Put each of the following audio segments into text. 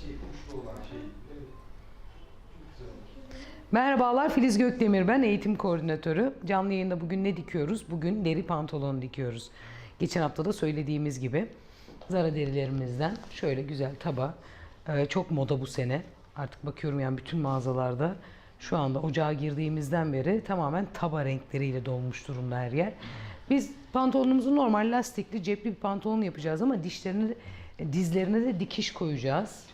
Uçlu olan şey. Evet. Çok güzel olur. Merhabalar, Filiz Gökdemir ben, eğitim koordinatörü. Canlı yayında bugün ne dikiyoruz? Bugün deri pantolon dikiyoruz. Geçen hafta da söylediğimiz gibi Zara derilerimizden şöyle güzel taba. Çok moda bu sene. Artık bakıyorum yani bütün mağazalarda şu anda ocağa girdiğimizden beri tamamen taba renkleriyle dolmuş durumda her yer. Biz pantolonumuzu normal lastikli cepli bir pantolon yapacağız ama dizlerine de dikiş koyacağız.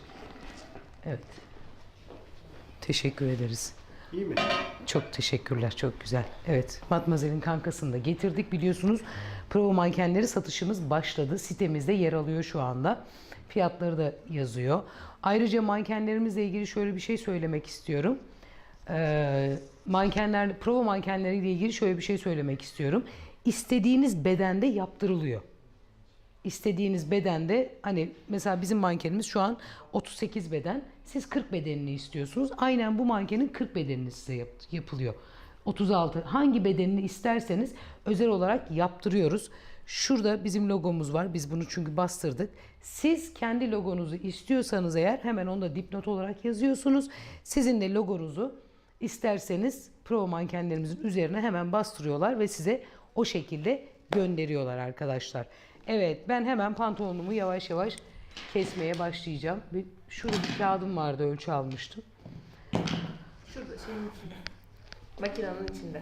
Evet. Teşekkür ederiz. İyi mi? Çok teşekkürler, çok güzel. Evet, Matmazel'in kankasını da getirdik. Biliyorsunuz prova mankenleri satışımız başladı. Sitemizde yer alıyor şu anda. Fiyatları da yazıyor. Ayrıca mankenlerimizle ilgili şöyle bir şey söylemek istiyorum. Prova mankenleriyle ilgili şöyle bir şey söylemek istiyorum. İstediğiniz bedende yaptırılıyor. İstediğiniz bedende, hani mesela bizim mankenimiz şu an 38 beden. Siz 40 bedenini istiyorsunuz. Aynen bu mankenin 40 bedenini size yapılıyor. 36. Hangi bedenini isterseniz özel olarak yaptırıyoruz. Şurada bizim logomuz var. Biz bunu çünkü bastırdık. Siz kendi logonuzu istiyorsanız eğer hemen onu da dipnot olarak yazıyorsunuz. Sizin de logonuzu isterseniz prova mankenlerimizin üzerine hemen bastırıyorlar ve size o şekilde gönderiyorlar arkadaşlar. Evet, ben hemen pantolonumu yavaş yavaş kesmeye başlayacağım. Şurada bir kağıdım vardı, ölçü almıştım. Şurada şeyin içinde. Makinenin içinde.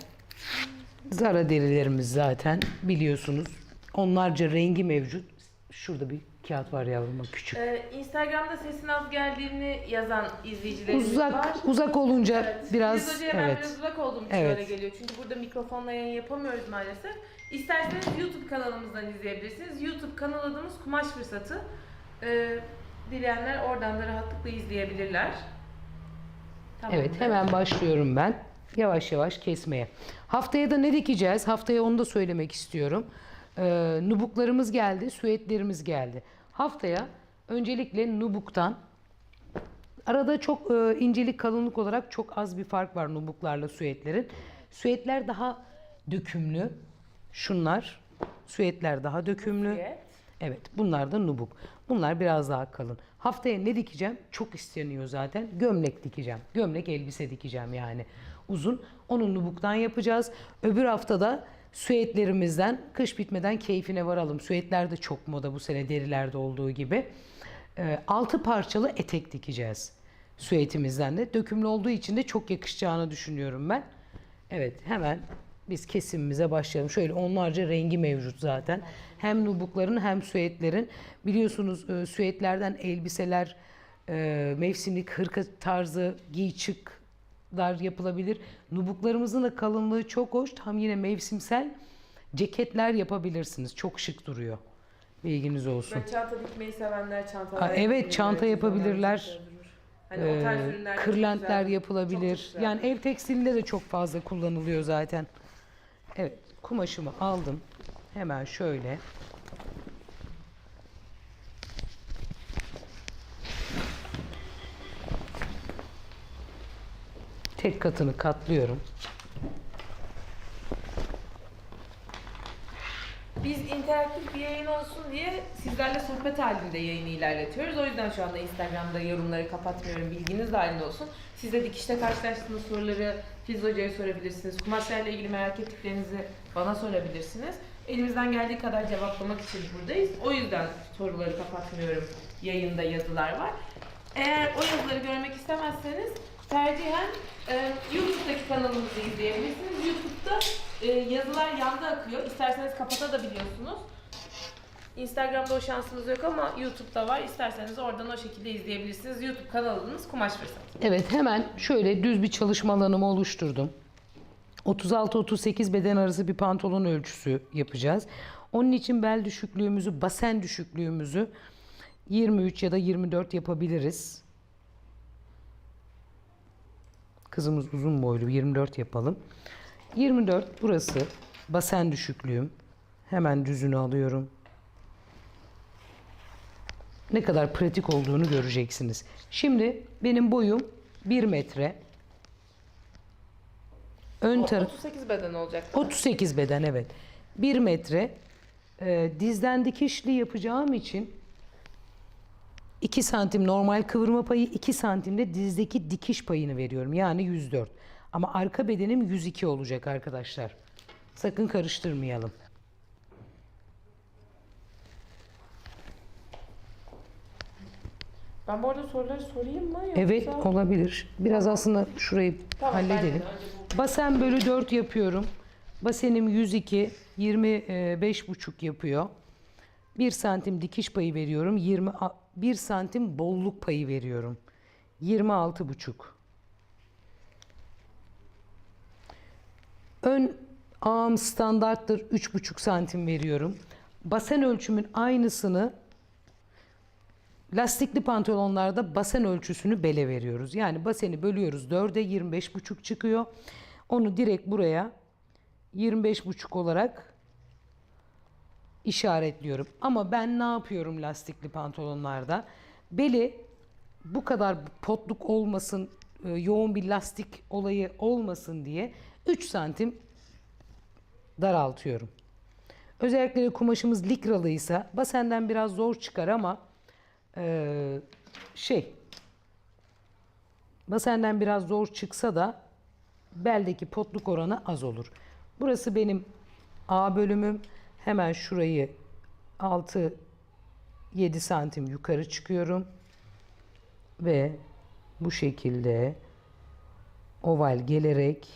Zara derilerimiz zaten biliyorsunuz. Onlarca rengi mevcut. Şurada bir kağıt var yavrum, küçük. Instagram'da sesin az geldiğini yazan izleyicilerimiz var. Uzak olunca Evet. biraz Biz hocaya ben biraz uzak olduğum için Evet. öyle geliyor. Çünkü burada mikrofonla yayın yapamıyoruz maalesef. İsterseniz YouTube kanalımızdan izleyebilirsiniz. YouTube kanal adımız Kumaş Fırsatı. Dileyenler oradan da rahatlıkla izleyebilirler. Tamam. Evet, hemen başlıyorum ben. Yavaş yavaş kesmeye. Haftaya da ne dikeceğiz? Haftaya onu da söylemek istiyorum. Nubuklarımız geldi, süetlerimiz geldi. Haftaya öncelikle nubuktan, arada çok incelik kalınlık olarak çok az bir fark var nubuklarla süetlerin. Süetler daha dökümlü. Şunlar süetler daha dökümlü. Süet. Evet, bunlar da nubuk. Bunlar biraz daha kalın. Haftaya ne dikeceğim? Çok isteniyor zaten. Gömlek dikeceğim. Gömlek elbise dikeceğim yani. Uzun. Onu nubuktan yapacağız. Öbür haftada süetlerimizden, kış bitmeden keyfine varalım. Süetler de çok moda bu sene, derilerde olduğu gibi. 6 parçalı etek dikeceğiz. Süetimizden de. Dökümlü olduğu için de çok yakışacağını düşünüyorum ben. Evet, hemen biz kesimimize başlayalım. Şöyle onlarca rengi mevcut zaten. Hem nubukların hem süetlerin. Biliyorsunuz süetlerden elbiseler, mevsimlik hırka tarzı giy çıklar yapılabilir. Nubuklarımızın da kalınlığı çok hoş. Tam yine mevsimsel ceketler yapabilirsiniz. Çok şık duruyor. Bilginiz olsun. Böyle çanta dikmeyi sevenler çantalar Evet, çanta yapabilirler. Hani o tarz ürünler de Kırlentler güzel. yapılabilir. Çok güzel. Yani ev tekstilinde de çok fazla kullanılıyor zaten. Evet, kumaşımı aldım. Hemen şöyle. Tek katını katlıyorum. Biz interaktif bir yayın olsun diye sizlerle sohbet halinde yayını ilerletiyoruz. O yüzden şu anda Instagram'da yorumları kapatmıyorum. Bilginiz dahilinde olsun. Siz de dikişte karşılaştığınız soruları Filiz Hoca'ya sorabilirsiniz. Kumaşlarla ilgili merak ettiklerinizi bana sorabilirsiniz. Elimizden geldiği kadar cevaplamak için buradayız. O yüzden soruları kapatmıyorum. Yayında yazılar var. Eğer o yazıları görmek istemezseniz tercihen YouTube'daki kanalımızı izleyebilirsiniz. YouTube'da yazılar yanda akıyor. İsterseniz kapatabiliyorsunuz. Instagram'da o şansınız yok ama YouTube'da var. İsterseniz oradan o şekilde izleyebilirsiniz. YouTube kanalımız Kumaş Fırsatı. Evet, hemen şöyle düz bir çalışma alanımı oluşturdum. 36-38 beden arası bir pantolon ölçüsü yapacağız. Onun için bel düşüklüğümüzü, basen düşüklüğümüzü 23 ya da 24 yapabiliriz. Kızımız uzun boylu, 24 yapalım. 24 burası basen düşüklüğüm. Hemen düzünü alıyorum. Ne kadar pratik olduğunu göreceksiniz. Şimdi benim boyum 1 metre. Ön taraf 38 beden olacak. 38 beden, evet. 1 metre. Dizden dikişli yapacağım için 2 santim normal kıvırma payı, 2 santim de dizdeki dikiş payını veriyorum. Yani 104. Ama arka bedenim 102 olacak arkadaşlar. Sakın karıştırmayalım. Ben bu arada soruları sorayım mı? Yoksa... Evet, olabilir. Biraz aslında şurayı Tamam, halledelim. bence de. Önce bu- Basen bölü 4 yapıyorum. Basenim 102, 25,5 yapıyor. 1 santim dikiş payı veriyorum. 1 santim bolluk payı veriyorum. 26,5. Ön ağım standarttır. 3,5 santim veriyorum. Basen ölçümün aynısını lastikli pantolonlarda basen ölçüsünü bele veriyoruz. Yani baseni bölüyoruz 4'e, 25,5 çıkıyor. Onu direkt buraya 25,5 olarak işaretliyorum. Ama ben ne yapıyorum lastikli pantolonlarda? Beli bu kadar potluk olmasın, yoğun bir lastik olayı olmasın diye 3 santim daraltıyorum. Özellikle kumaşımız likralıysa basenden biraz zor çıkar ama basenden biraz zor çıksa da beldeki potluk oranı az olur. Burası benim A bölümüm. Hemen şurayı 6-7 santim yukarı çıkıyorum. Ve bu şekilde oval gelerek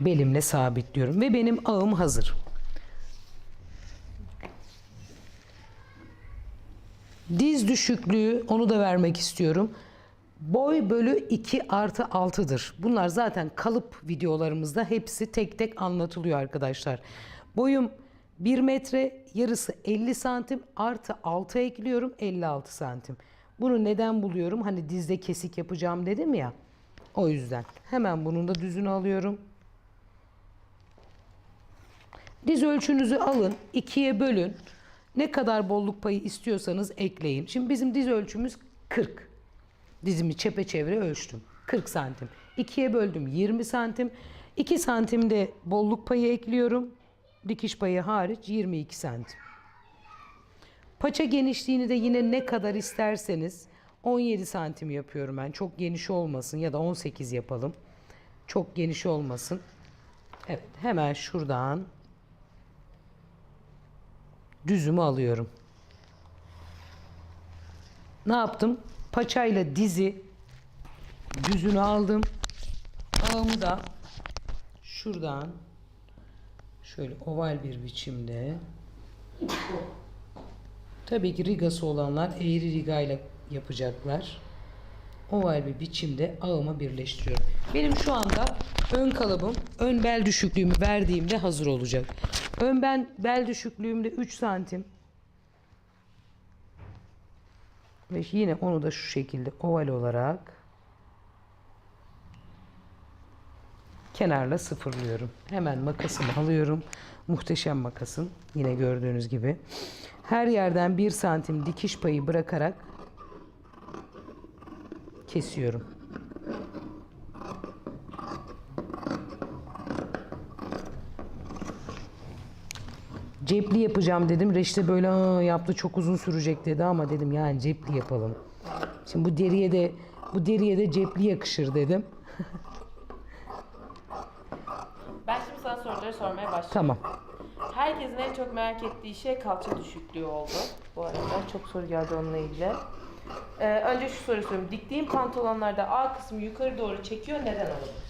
belimle sabitliyorum. Ve benim ağım hazır. Diz düşüklüğü, onu da vermek istiyorum. Boy bölü 2 artı 6'dır. Bunlar zaten kalıp videolarımızda hepsi tek tek anlatılıyor arkadaşlar. Boyum 1 metre, yarısı 50 santim artı 6 ekliyorum, 56 santim. Bunu neden buluyorum? Hani dizde kesik yapacağım dedim ya. O yüzden. Hemen bunun da düzünü alıyorum. Diz ölçünüzü alın, 2'ye bölün. Ne kadar bolluk payı istiyorsanız ekleyin. Şimdi bizim diz ölçümüz 40. Dizimi çepeçevre ölçtüm. 40 santim. 2'ye böldüm 20 santim. 2 santim de bolluk payı ekliyorum. Dikiş payı hariç 22 santim. Paça genişliğini de yine ne kadar isterseniz 17 santim yapıyorum ben. Çok geniş olmasın ya da 18 yapalım. Çok geniş olmasın. Evet, hemen şuradan düzümü alıyorum. Ne yaptım? Paçayla dizi düzünü aldım. Ağımı da şuradan şöyle oval bir biçimde, tabii ki rigası olanlar eğri rigayla yapacaklar. Oval bir biçimde ağımı birleştiriyorum. Benim şu anda ön kalıbım, ön bel düşüklüğümü verdiğimde hazır olacak. Ön bel düşüklüğümde 3 santim. Ve yine onu da şu şekilde oval olarak kenarla sıfırlıyorum. Hemen makasımı alıyorum. Muhteşem makasım. Yine gördüğünüz gibi. Her yerden 1 santim dikiş payı bırakarak kesiyorum. Cepli yapacağım dedim. Reşte böyle yaptı, çok uzun sürecek dedi ama dedim yani cepli yapalım. Şimdi bu deriye de cepli yakışır dedim. Ben şimdi sana soruları sormaya başlayayım. Tamam. Herkesin en çok merak ettiği şey kalça düşüklüğü oldu. Bu arada çok soru geldi onunla ilgili. Önce şu soruyu sorayım. Diktiğim pantolonlarda A kısmı yukarı doğru çekiyor. Neden olabilir?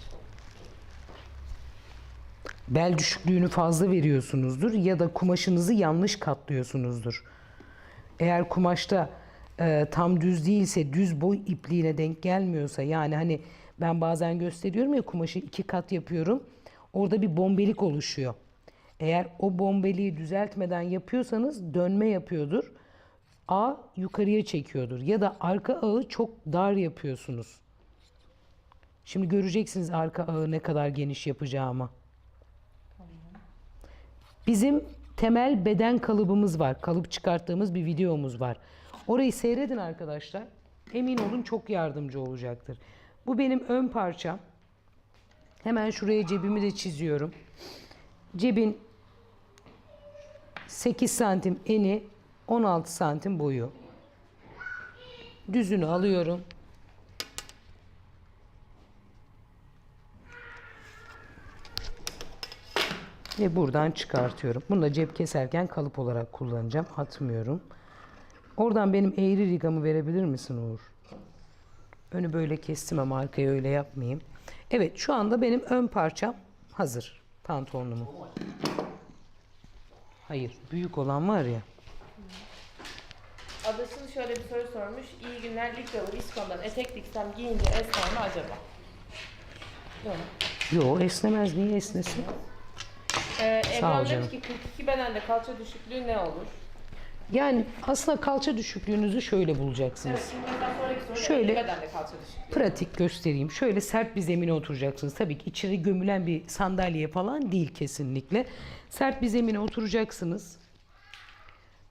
Bel düşüklüğünü fazla veriyorsunuzdur ya da kumaşınızı yanlış katlıyorsunuzdur. Eğer kumaşta tam düz değilse, düz boy ipliğine denk gelmiyorsa, yani hani ben bazen gösteriyorum ya, kumaşı 2 kat yapıyorum. Orada bir bombelik oluşuyor. Eğer o bombeliği düzeltmeden yapıyorsanız dönme yapıyordur. A yukarıya çekiyordur ya da arka ağı çok dar yapıyorsunuz. Şimdi göreceksiniz arka ağı ne kadar geniş yapacağımı. Bizim temel beden kalıbımız var. Kalıp çıkarttığımız bir videomuz var. Orayı seyredin arkadaşlar. Emin olun çok yardımcı olacaktır. Bu benim ön parçam. Hemen şuraya cebimi de çiziyorum. Cebin 8 santim eni, 16 santim boyu. Düzünü alıyorum. Ve buradan çıkartıyorum. Bunu da cep keserken kalıp olarak kullanacağım. Atmıyorum. Oradan benim eğri rigamı verebilir misin Uğur? Önü böyle kestim ama arkayı öyle yapmayayım. Evet, şu anda benim ön parçam hazır. Pantolonumu. Hayır, büyük olan var ya. Adaşın şöyle bir soru sormuş. İyi günler, likralı viskondan etek diksem giyince esner mi acaba? Yok. Yo, esnemez. Niye esnesin? Ebru canım. demiş ki 42 bedende kalça düşüklüğü ne olur? Yani aslında kalça düşüklüğünüzü şöyle bulacaksınız. Evet, şimdi mesela sonraki soru Şöyle- 50 bedende kalça düşüklüğü. Pratik göstereyim. Şöyle sert bir zemine oturacaksınız. Tabii ki içeri gömülen bir sandalye falan değil kesinlikle. Sert bir zemine oturacaksınız.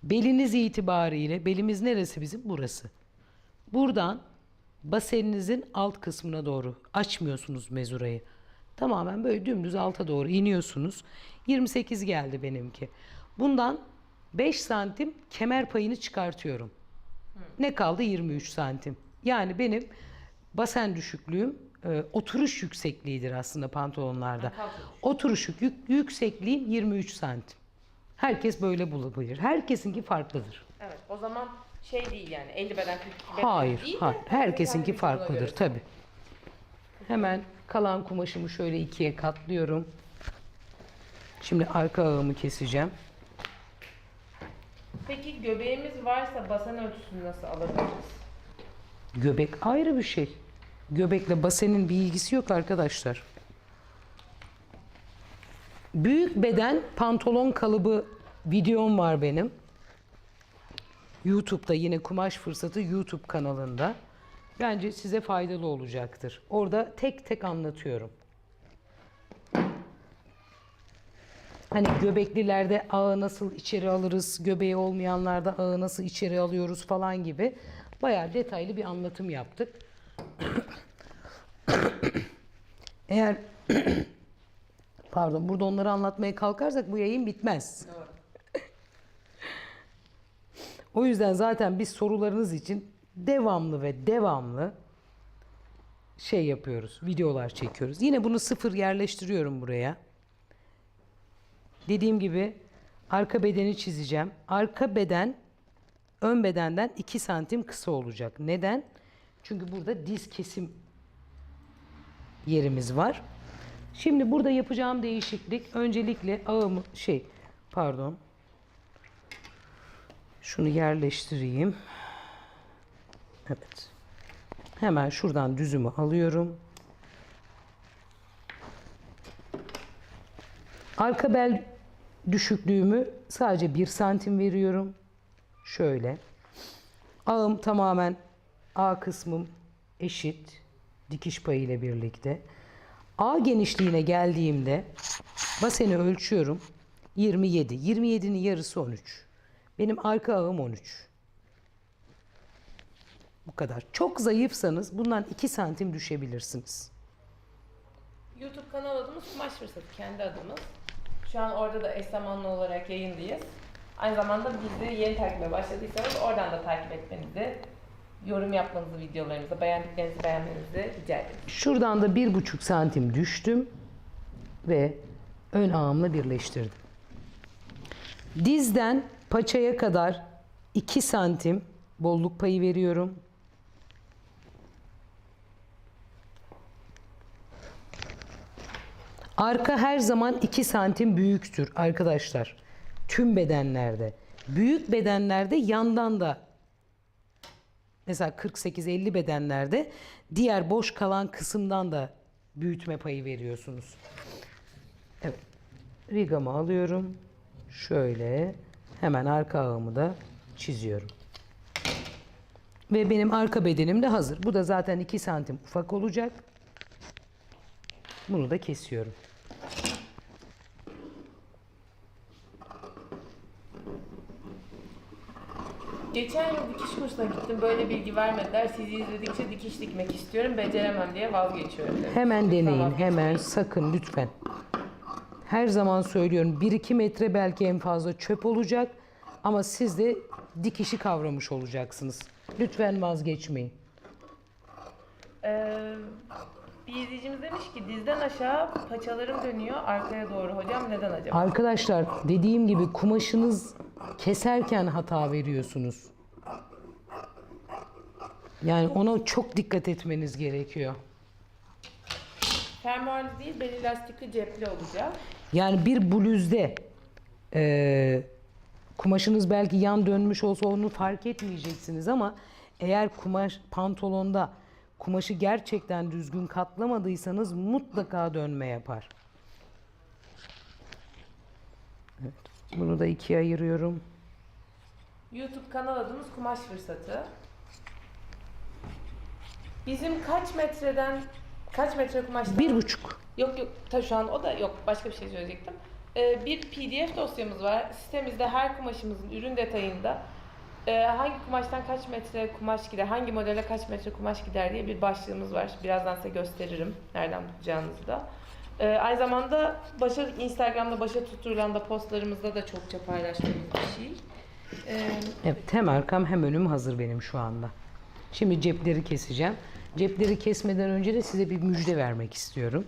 Beliniz itibariyle, belimiz neresi bizim? Burası. Buradan baseninizin alt kısmına doğru açmıyorsunuz mezurayı. Tamamen böyle dümdüz alta doğru iniyorsunuz. 28 geldi benimki. Bundan 5 santim kemer payını çıkartıyorum. Ne kaldı? 23 santim. Yani benim basen düşüklüğüm oturuş yüksekliğidir aslında pantolonlarda. Oturuş yüksekliğim 23 santim. Herkes böyle bulabilir. Herkesinki farklıdır. Evet, o zaman şey değil yani 50 beden 42 beden Hayır, değil de hayır. Herkesinki kendi vücuduna farklıdır göre. tabii. Hemen kalan kumaşımı şöyle ikiye katlıyorum. Şimdi arka ağımı keseceğim. Peki göbeğimiz varsa basen ölçüsünü nasıl alabiliriz? Göbek ayrı bir şey. Göbekle basenin bir ilgisi yok arkadaşlar. Büyük beden pantolon kalıbı videom var benim. YouTube'da yine Kumaş Fırsatı YouTube kanalında. Bence size faydalı olacaktır. Orada tek tek anlatıyorum. Hani göbeklilerde ağı nasıl içeri alırız, göbeği olmayanlarda ağı nasıl içeri alıyoruz falan gibi bayağı detaylı bir anlatım yaptık. Eğer pardon, burada onları anlatmaya kalkarsak bu yayın bitmez. Doğru. O yüzden zaten biz sorularınız için devamlı şey yapıyoruz, videolar çekiyoruz. Yine bunu sıfır yerleştiriyorum buraya. Dediğim gibi arka bedeni çizeceğim. Arka beden ön bedenden 2 santim kısa olacak. Neden? Çünkü burada diz kesim yerimiz var. Şimdi burada yapacağım değişiklik öncelikle ağımı şunu yerleştireyim. Evet. Hemen şuradan düzümü alıyorum. Arka bel düşüklüğümü sadece 1 santim veriyorum. Şöyle. Ağım tamamen A kısmım eşit. Dikiş payı ile birlikte. A genişliğine geldiğimde baseni ölçüyorum. 27. 27'nin yarısı 13. Benim arka ağım 13. Bu kadar. Çok zayıfsanız bundan 2 santim düşebilirsiniz. YouTube kanal adımız Kumaş Fırsatı, kendi adımız. Şu an orada da eş zamanlı olarak yayındayız. Aynı zamanda bizi yeni takibe başladıysanız oradan da takip etmenizi, yorum yapmanızı videolarımıza, beğendiklerinizi beğenmenizi rica ederim. Şuradan da 1,5 santim düştüm ve ön ağımla birleştirdim. Dizden paçaya kadar 2 santim bolluk payı veriyorum. Arka her zaman 2 santim büyüktür arkadaşlar. Tüm bedenlerde. Büyük bedenlerde yandan da mesela 48-50 bedenlerde diğer boş kalan kısımdan da büyütme payı veriyorsunuz. Evet. Rigamı alıyorum. Şöyle hemen arka ağımı da çiziyorum. Ve benim arka bedenim de hazır. Bu da zaten 2 santim ufak olacak. Bunu da kesiyorum. Geçen yıl dikiş kursuna gittim, böyle bilgi vermediler. Sizi izledikçe dikiş dikmek istiyorum, beceremem diye vazgeçiyorum demiş. Hemen Lütfen deneyin. vazgeçmeyin. Hemen sakın lütfen. Her zaman söylüyorum 1-2 metre belki en fazla çöp olacak ama siz de dikişi kavramış olacaksınız. Lütfen vazgeçmeyin. Bir izleyicimiz demiş ki dizden aşağı paçalarım dönüyor arkaya doğru hocam neden acaba? Arkadaşlar dediğim gibi kumaşınız keserken hata veriyorsunuz. Yani ona çok dikkat etmeniz gerekiyor. Fermuarlı değil beli lastikli cepli olacak. Yani bir bluzde kumaşınız belki yan dönmüş olsa onu fark etmeyeceksiniz ama eğer kumaş pantolonda kumaşı gerçekten düzgün katlamadıysanız mutlaka dönme yapar. Evet, bunu da ikiye ayırıyorum. YouTube kanal adımız Kumaş Fırsatı. Bizim kaç metre kumaştan? 1,5. Yok tabii şu an o da yok başka bir şey söyleyecektim. Bir PDF dosyamız var. Sitemizde her kumaşımızın ürün detayında hangi kumaştan kaç metre kumaş gider, hangi modele kaç metre kumaş gider diye bir başlığımız var. Birazdan size gösteririm nereden bulacağınızı da. Aynı zamanda Instagram'da başa tutulan da postlarımızda da çokça paylaştığımız bir şey. Evet, hem arkam hem önüm hazır benim şu anda. Şimdi cepleri keseceğim. Cepleri kesmeden önce de size bir müjde vermek istiyorum.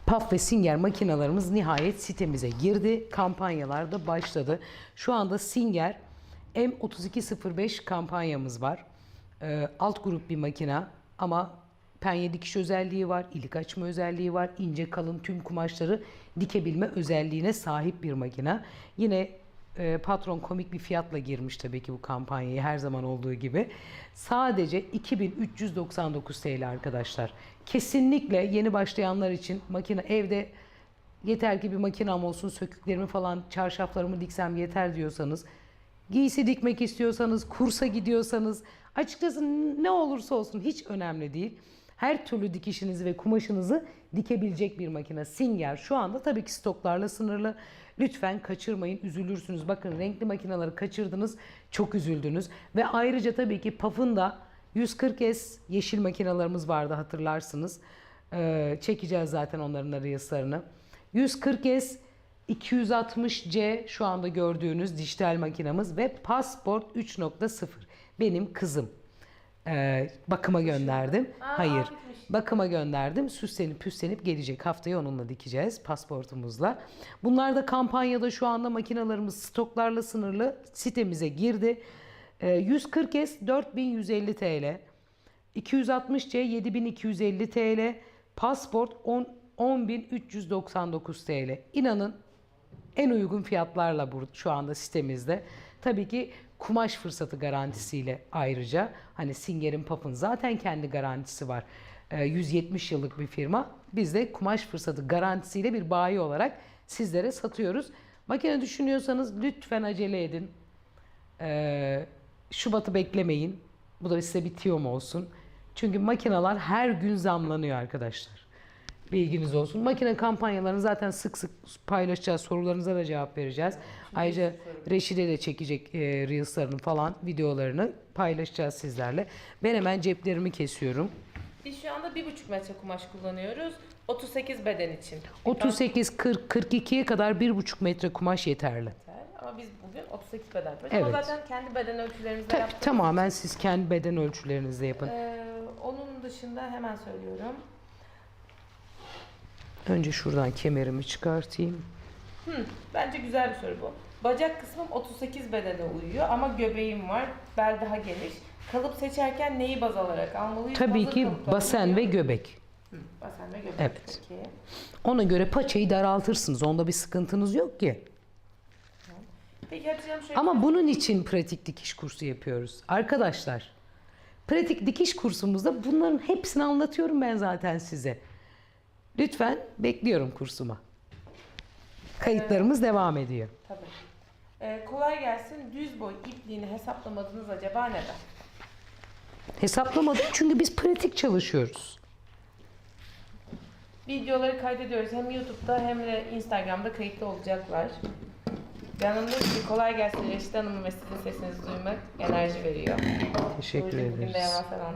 Paf ve Singer makinalarımız nihayet sitemize girdi. Kampanyalar da başladı. Şu anda Singer M3205 kampanyamız var. Alt grup bir makina ama penye dikiş özelliği var, ilik açma özelliği var, ince kalın tüm kumaşları dikebilme özelliğine sahip bir makina. Yine patron komik bir fiyatla girmiş tabii ki bu kampanyayı her zaman olduğu gibi. Sadece 2399 TL arkadaşlar. Kesinlikle yeni başlayanlar için makine evde yeter ki bir makinam olsun, söküklerimi falan çarşaflarımı diksem yeter diyorsanız, giysi dikmek istiyorsanız, kursa gidiyorsanız, açıkçası ne olursa olsun hiç önemli değil. Her türlü dikişinizi ve kumaşınızı dikebilecek bir makine. Singer şu anda tabii ki stoklarla sınırlı. Lütfen kaçırmayın, üzülürsünüz. Bakın renkli makineleri kaçırdınız, çok üzüldünüz. Ve ayrıca tabii ki PAF'ın da 140S yeşil makinalarımız vardı hatırlarsınız. Çekeceğiz zaten onların da reels'larını. 140S 260C şu anda gördüğünüz dijital makinamız ve Passport 3.0 benim kızım. Bakıma gönderdim. Hayır. Bakıma gönderdim. Süslenip püslenip gelecek. Haftaya onunla dikeceğiz pasportumuzla. Bunlar da kampanyada şu anda makinalarımız stoklarla sınırlı. Sitemize girdi. 140S 4150 TL. 260C 7250 TL. Pasport 10399 TL. İnanın en uygun fiyatlarla şu anda sitemizde. Tabii ki kumaş fırsatı garantisiyle ayrıca. Hani Singer'in PAF'ın zaten kendi garantisi var. 170 yıllık bir firma. Biz de kumaş fırsatı garantisiyle bir bayi olarak sizlere satıyoruz. Makine düşünüyorsanız lütfen acele edin. Şubat'ı beklemeyin. Bu da size bir tüyom olsun. Çünkü makineler her gün zamlanıyor arkadaşlar. Bilginiz olsun. Makine kampanyalarını zaten sık sık paylaşacağız. Sorularınıza da cevap vereceğiz. Ayrıca Reşide de çekecek reels'larını falan, videolarını paylaşacağız sizlerle. Ben hemen ceplerimi kesiyorum. Biz şu anda 1,5 metre kumaş kullanıyoruz. 38 beden için. 38, 40, 42'ye kadar 1,5 metre kumaş yeterli. Ama biz bugün 38 beden yapıyoruz. Evet. Ama zaten kendi beden ölçülerimizle yaptık. Tamamen siz kendi beden ölçülerinizle yapın. Onun dışında hemen söylüyorum. Önce şuradan kemerimi çıkartayım. Bence güzel bir soru bu. Bacak kısmım 38 bedene uyuyor ama göbeğim var. Bel daha geniş. Kalıp seçerken neyi baz alarak almalıyız? Tabii Hazır ki kalıplar basen oluyor. ve göbek. Basen ve göbek. Evet. Peki. Ona göre paçayı daraltırsınız. Onda bir sıkıntınız yok ki. Peki Hatice Hanım şöyle Ama bunun için pratik dikiş kursu yapıyoruz. Arkadaşlar, pratik dikiş kursumuzda bunların hepsini anlatıyorum ben zaten size. Lütfen bekliyorum kursuma. Kayıtlarımız devam ediyor. Tabii. Kolay gelsin. Düz boy ipliğini hesaplamadınız acaba neden? Hesaplamadım çünkü biz pratik çalışıyoruz. Videoları kaydediyoruz. Hem YouTube'da hem de Instagram'da kayıtlı olacaklar. Yanımda ki kolay gelsin Reşit Hanım'ın ve sizin sesinizi duymak enerji veriyor. Teşekkür O yüzden bugün de ederiz. yalan falan.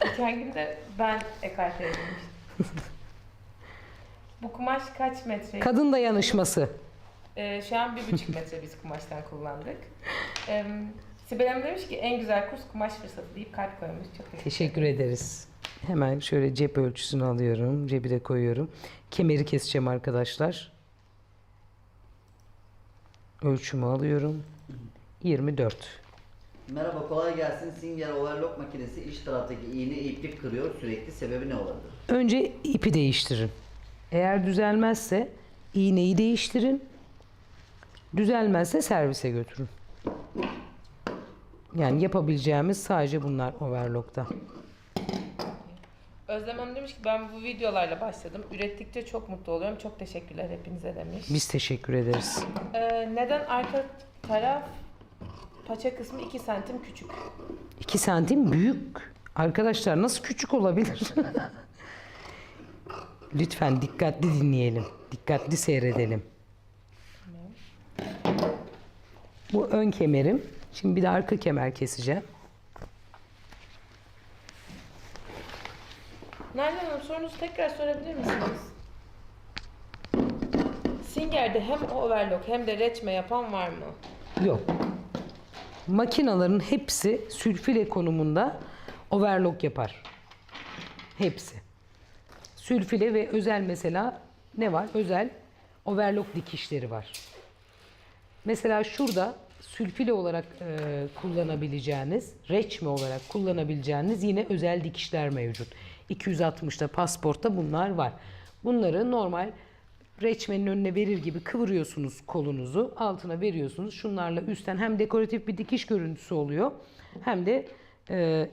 Geçen gün de ben ekarte edilmiştim. Bu kumaş kaç metre? Kadın dayanışması. Şu an 1,5 metre biz kumaştan kullandık. Sibel Hanım demiş ki en güzel kurs kumaş fırsatı deyip kalp koymuş. Çok Teşekkür ederiz. Hemen şöyle cep ölçüsünü alıyorum. Cebi de koyuyorum. Kemeri keseceğim arkadaşlar. Ölçümü alıyorum. 24. Merhaba, kolay gelsin. Singer overlock makinesi iç taraftaki iğne iplik kırıyor sürekli. Sebebi ne olabilir? Önce ipi değiştirin. Eğer düzelmezse iğneyi değiştirin. Düzelmezse servise götürün. Yani yapabileceğimiz sadece bunlar overlock'ta. Özlem Hanım demiş ki ben bu videolarla başladım. Ürettikçe çok mutlu oluyorum. Çok teşekkürler hepinize demiş. Biz teşekkür ederiz. Neden arka taraf paça kısmı 2 santim küçük? 2 santim büyük. Arkadaşlar nasıl küçük olabilir? Lütfen dikkatli dinleyelim. Dikkatli seyredelim. Bu ön kemerim. Şimdi bir de arka kemer keseceğim. Nalan Hanım sorunuzu tekrar sorabilir misiniz? Singer'de hem overlock hem de reçme yapan var mı? Yok. Makinaların hepsi sülfile konumunda overlock yapar. Hepsi. Sülfile ve özel mesela ne var? Özel overlock dikişleri var. Mesela şurada sülfile olarak kullanabileceğiniz, reçme olarak kullanabileceğiniz yine özel dikişler mevcut. 260'da pasportta bunlar var. Bunları normal reçmenin önüne verir gibi kıvırıyorsunuz kolunuzu, altına veriyorsunuz. Şunlarla üstten hem dekoratif bir dikiş görüntüsü oluyor hem de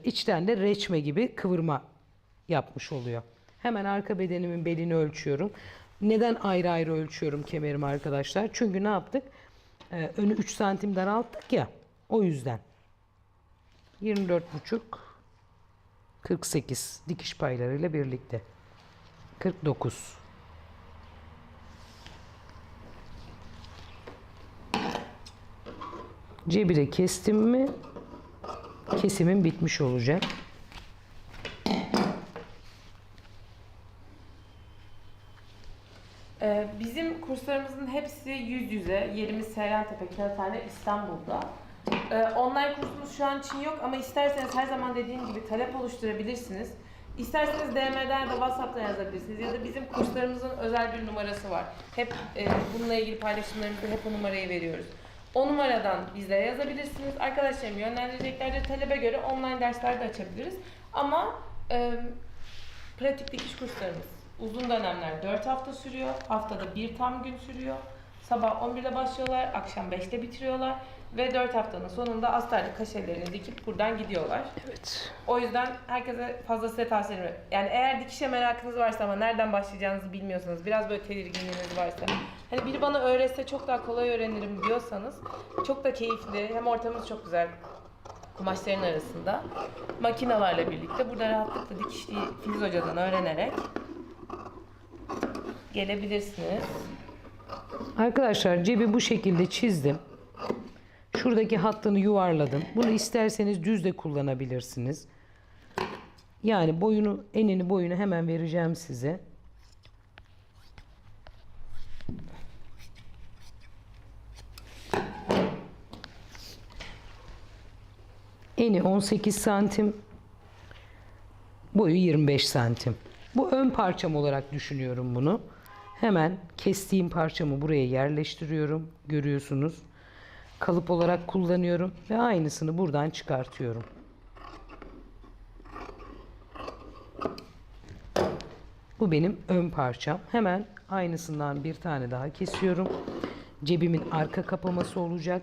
içten de reçme gibi kıvırma yapmış oluyor. Hemen arka bedenimin belini ölçüyorum. Neden ayrı ayrı ölçüyorum kemerimi arkadaşlar? Çünkü ne yaptık? Önü 3 santim daralttık ya. O yüzden. 24,5 48 dikiş paylarıyla birlikte. 49. Cebi de kestim mi kesimim bitmiş olacak. Bizim kurslarımızın hepsi yüz yüze. Yerimiz Seyrantepe, Kağıthane, İstanbul'da. Online kursumuz şu an için yok ama isterseniz her zaman dediğim gibi talep oluşturabilirsiniz. İsterseniz DM'den de WhatsApp'tan yazabilirsiniz ya da bizim kurslarımızın özel bir numarası var. Hep bununla ilgili paylaşımlarımızda hep o numarayı veriyoruz. O numaradan bizlere yazabilirsiniz. Arkadaşlarım yönlendireceklerdir. Talebe göre online dersler de açabiliriz. Ama pratik dikiş kurslarımız uzun dönemler 4 hafta sürüyor. Haftada bir tam gün sürüyor. Sabah 11'de başlıyorlar, akşam 5'te bitiriyorlar. Ve 4 haftanın sonunda astarlı kaşelerini dikip buradan gidiyorlar. Evet. O yüzden herkese fazla size tavsiye ederim. Yani eğer dikişe merakınız varsa ama nereden başlayacağınızı bilmiyorsanız, biraz böyle tedirginliğiniz varsa, hani biri bana öğretse çok daha kolay öğrenirim diyorsanız, çok da keyifli, hem ortamımız çok güzel kumaşların arasında. Makinalarla birlikte burada rahatlıkla dikişliği Filiz Hoca'dan öğrenerek gelebilirsiniz. Arkadaşlar cebi bu şekilde çizdim. Şuradaki hattını yuvarladım. Bunu isterseniz düz de kullanabilirsiniz. Yani boyunu, enini boyunu hemen vereceğim size. Eni 18 santim. Boyu 25 santim. Bu ön parçam olarak düşünüyorum bunu. Hemen kestiğim parçamı buraya yerleştiriyorum. Görüyorsunuz. Kalıp olarak kullanıyorum ve aynısını buradan çıkartıyorum. Bu benim ön parçam. Hemen aynısından bir tane daha kesiyorum. Cebimin arka kapaması olacak.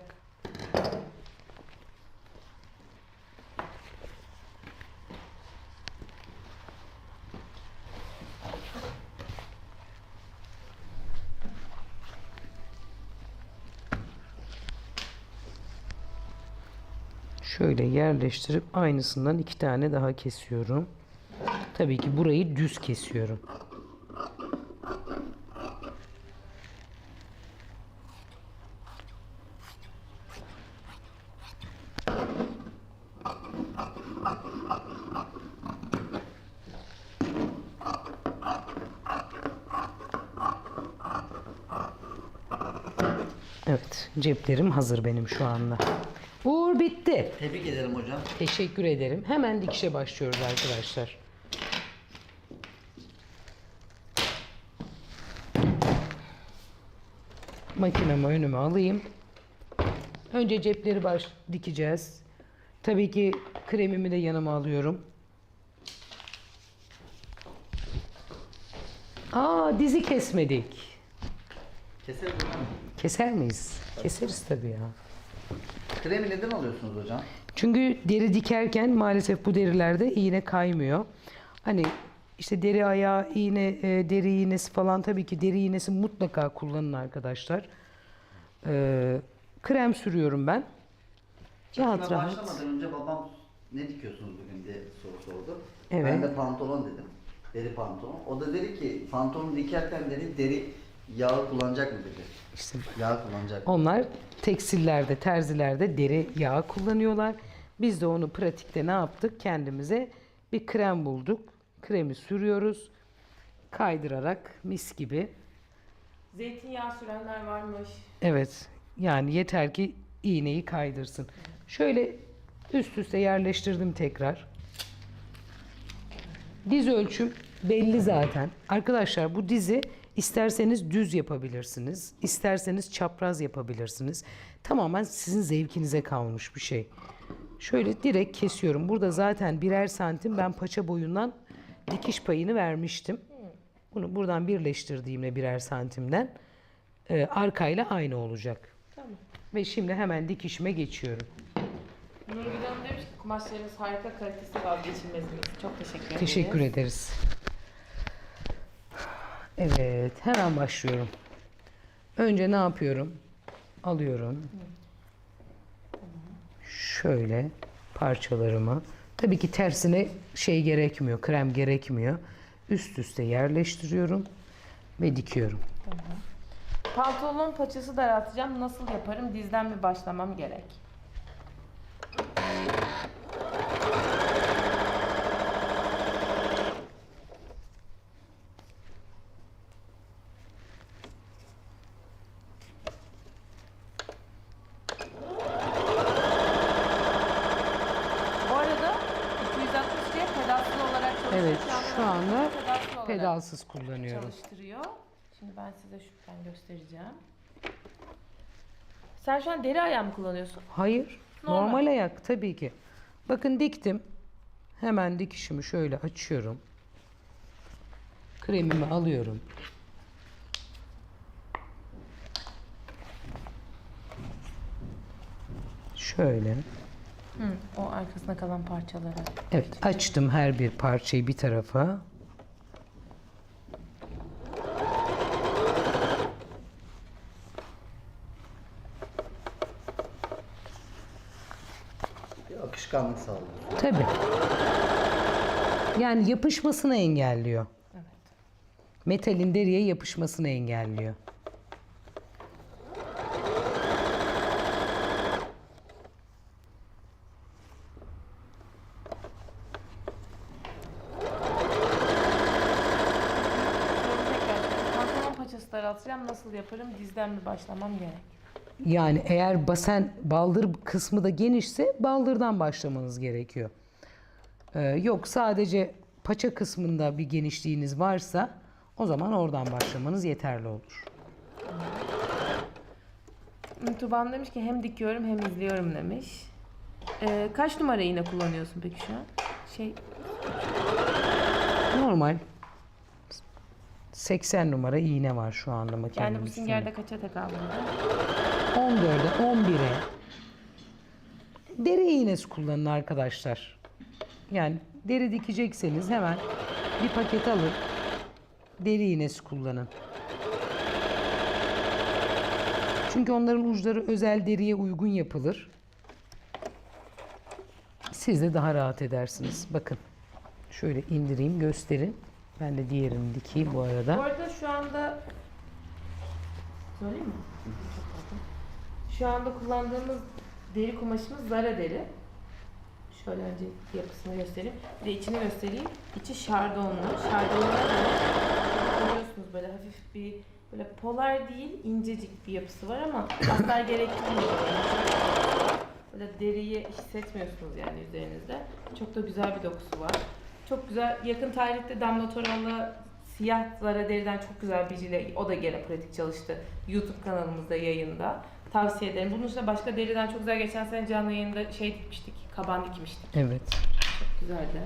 Şöyle yerleştirip aynısından 2 tane daha kesiyorum. Tabii ki burayı düz kesiyorum. Evet, ceplerim hazır benim şu anda. Uğur bitti. Tebrik ederim hocam. Teşekkür ederim. Hemen dikişe başlıyoruz arkadaşlar. Makinemi önüme alayım. Önce cepleri dikeceğiz. Tabii ki kremimi de yanıma alıyorum. Dizi kesmedik. Keseriz hocam. Keser miyiz? Keseriz tabii ya. Kremi neden alıyorsunuz hocam? Çünkü deri dikerken maalesef bu derilerde iğne kaymıyor. Hani işte deri ayağı, iğne, deri iğnesi falan, tabii ki deri iğnesi mutlaka kullanın arkadaşlar. Krem sürüyorum ben. Rahat Çekime rahat. başlamadan önce babam ne dikiyorsunuz bugün diye soru sordu. Evet. Ben de pantolon dedim. Deri pantolon. O da dedi ki pantolonu dikerken dedi deri yağı kullanacak mı dedi. İşte Yağ kullanacak mı? onlar tekstillerde, terzilerde deri yağı kullanıyorlar. Biz de onu pratikte ne yaptık? Kendimize bir krem bulduk. Kremi sürüyoruz. Kaydırarak mis gibi. Zeytinyağı sürenler varmış. Evet. Yani yeter ki iğneyi kaydırsın. Şöyle üst üste yerleştirdim tekrar. Diz ölçüm belli zaten. Arkadaşlar bu dizi isterseniz düz yapabilirsiniz, isterseniz çapraz yapabilirsiniz. Tamamen sizin zevkinize kalmış bir şey. Şöyle direkt kesiyorum. Burada zaten 1'er santim ben paça boyundan dikiş payını vermiştim. Bunu buradan birleştirdiğimde 1'er santimden arkayla aynı olacak. Tamam. Ve şimdi hemen dikişime geçiyorum. Nurgül Hanım demiş ki kumaşlarınız harika, kalitesi vazgeçilmeziniz. Çok teşekkür ederiz. Teşekkür ederiz. Evet, hemen başlıyorum. Önce ne yapıyorum? Alıyorum. Şöyle parçalarımı. Tabii ki tersine şey gerekmiyor, krem gerekmiyor. Üst üste yerleştiriyorum ve dikiyorum. Pantolon paçası daraltacağım. Nasıl yaparım? Dizden mi başlamam gerek? Bu arada 260'ya pedalsız olarak çalışıyor. Evet, şu anda pedalsız olarak pedalsız kullanıyorum. çalıştırıyor. Şimdi ben size şuradan göstereceğim. Sen şu an deri ayağı mı kullanıyorsun? Hayır, Normal. normal ayak tabii ki. Bakın diktim. Hemen dikişimi şöyle açıyorum. Kremimi alıyorum. Şöyle. O arkasında kalan parçaları. Evet, açtım her bir parçayı bir tarafa. Bir akışkanlık sağlıyor. Tabii. Yani yapışmasını engelliyor. Evet. Metalin deriye yapışmasını engelliyor. Tekrar. Pantolon paçası daraltacağım. Nasıl yaparım? Dizden mi başlamam gerek? Yani eğer basen baldır kısmı da genişse baldırdan başlamanız gerekiyor. Yok sadece paça kısmında bir genişliğiniz varsa o zaman oradan başlamanız yeterli olur. Tuban demiş ki hem dikiyorum hem izliyorum demiş. Kaç numara iğne kullanıyorsun peki şu an? Normal 80 numara iğne var şu anda makinenin Yani bu üstünde. süngerde kaça tekabül eder? 14'e 11'e deri iğnesi kullanın arkadaşlar. Yani deri dikecekseniz hemen bir paket alın. Deri iğnesi kullanın. Çünkü onların uçları özel deriye uygun yapılır. Siz de daha rahat edersiniz. Bakın. Şöyle indireyim, gösterin. Ben de diğerini dikeyim bu arada. Bu arada şu anda... Söyleyeyim mi? Şu anda kullandığımız deri kumaşımız Zara deri. Şöyle önce yapısını göstereyim. Bir de içini göstereyim. İçi şardonlu. Şardonlu ne demek? Görüyorsunuz böyle hafif bir Böyle polar değil, incecik bir yapısı var ama astar gerektirmiyor. Böyle deriyi hissetmiyorsunuz yani üzerinizde. Çok da güzel bir dokusu var. Çok güzel. Yakın tarihte Damla Toralı siyah Zara deriden çok güzel bir jile. O da gene pratik çalıştı. YouTube kanalımızda yayında. Tavsiye ederim. Bunun dışında başka deriden çok güzel geçen sene canlı yayında şey dikmiştik. Kaban dikmiştik. Evet. Çok güzeldi.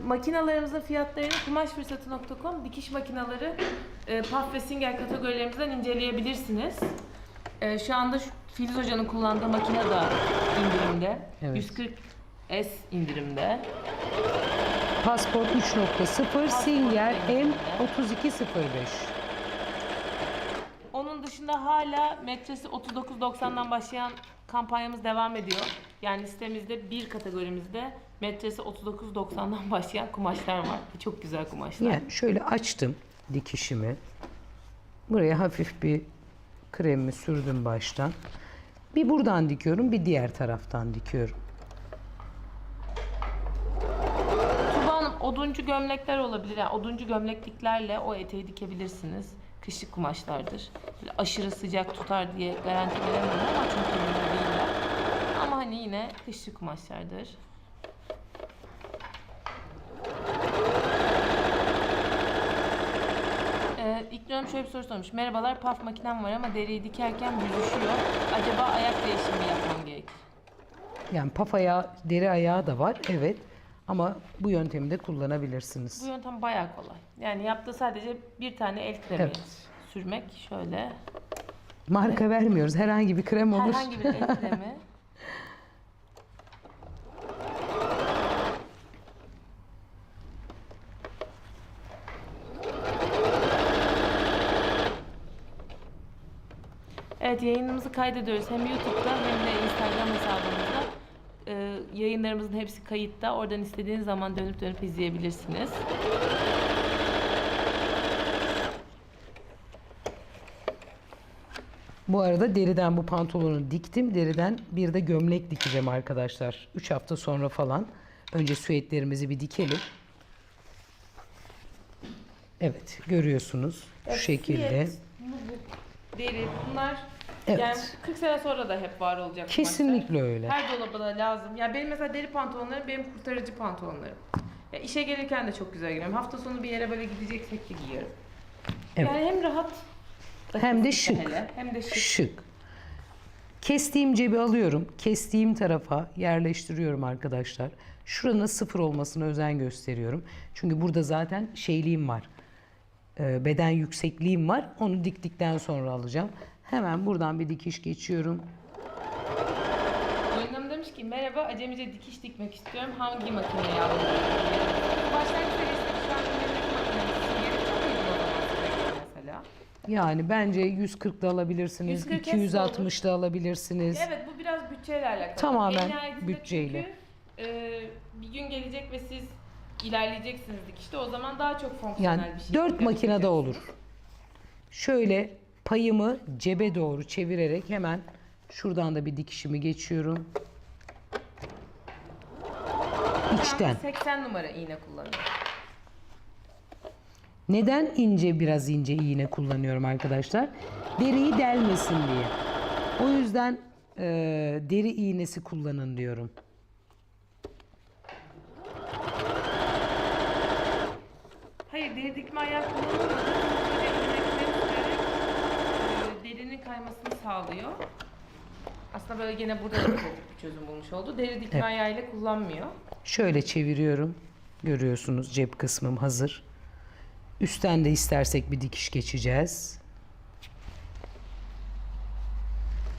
Makinalarımızın fiyatlarını kumaşfırsatı.com dikiş makinaları PAF ve Singer kategorilerimizden inceleyebilirsiniz. Şu anda Filiz Hoca'nın kullandığı makine da indirimde. Evet. 140S indirimde. Passport 3.0 Singer M3205. Onun dışında hala metresi 39.90'dan başlayan kampanyamız devam ediyor. Yani sitemizde bir kategorimizde metresi 39.90'dan başlayan kumaşlar var. Çok güzel kumaşlar. Yani şöyle açtım dikişimi. Buraya hafif bir kremimi sürdüm baştan. Bir buradan dikiyorum, bir diğer taraftan dikiyorum. Tuba Hanım, oduncu gömlekler olabilir. Yani oduncu gömlekliklerle o eteği dikebilirsiniz. Kışlık kumaşlardır. Böyle aşırı sıcak tutar diye garanti veremiyorum ama çok önemli değiller. Ama hani yine kışlık kumaşlardır. İkram şöyle bir soru sormuş. Merhabalar, paf makinem var ama deriyi dikerken büzüşüyor. Acaba ayak değişimi yapmam gerekir? Yani paf ayağı, deri ayağı da var, evet. Ama bu yöntemi de kullanabilirsiniz. Bu yöntem bayağı kolay. Yani yaptığı sadece bir tane el kremi Evet. sürmek. Şöyle. Marka vermiyoruz. Herhangi bir krem olur. Herhangi bir el kremi. Evet, yayınımızı kaydediyoruz. Hem YouTube'da hem de Instagram hesabımızda. Yayınlarımızın hepsi kayıtta. Oradan istediğiniz zaman dönüp izleyebilirsiniz. Bu arada deriden bu pantolonu diktim. Deriden bir de gömlek dikeceğim arkadaşlar. 3 hafta sonra falan. Önce süetlerimizi bir dikelim. Evet, görüyorsunuz şu şekilde. Siyet, nubuk, deri bunlar Evet. yani 40 sene sonra da hep var olacak. Kesinlikle kumaşlar. öyle. Her dolaba da lazım. Ya benim mesela deri pantolonlarım benim kurtarıcı pantolonlarım. Ya işe gelirken de çok güzel giyiyorum. Hafta sonu bir yere böyle gideceksek de giyiyorum. Evet. Yani hem rahat Hem de şık. hem de şık. Şık. Kestiğim cebi alıyorum. Kestiğim tarafa yerleştiriyorum arkadaşlar. Şuranın sıfır olmasına özen gösteriyorum. Çünkü burada zaten şeyliğim var. Beden yüksekliğim var. Onu diktikten sonra alacağım. Hemen buradan bir dikiş geçiyorum. Gönlüm demiş ki merhaba, acemice dikiş dikmek istiyorum. Hangi makineyi alayım? Başlangıç seviyesinde şu an elindeki makinesi yeri çok uygun o zaman size mesela. Yani bence 140'da alabilirsiniz. 140 260'da alabilirsiniz. Evet, bu biraz bütçeyle alakalı. Tamamen En nihayetinde bütçeyle. Çünkü bir gün gelecek ve siz ilerleyeceksiniz dikişte. O zaman daha çok fonksiyonel Yani bir şey 4 makinede olur. yapacaksınız. Şöyle payımı cebe doğru çevirerek hemen şuradan da bir dikişimi geçiyorum. İçten. Ben 80 numara iğne kullanıyorum. Neden biraz ince iğne kullanıyorum arkadaşlar? Deriyi delmesin diye. O yüzden deri iğnesi kullanın diyorum. Hayır, deri dikme ayağı kullanılmadı. Derinin kaymasını sağlıyor. Aslında böyle gene burada da pratik bir çözüm bulmuş oldu. Deri dikme ayağıyla kullanmıyor. Şöyle çeviriyorum. Görüyorsunuz cep kısmım hazır. Üstten de istersek bir dikiş geçeceğiz.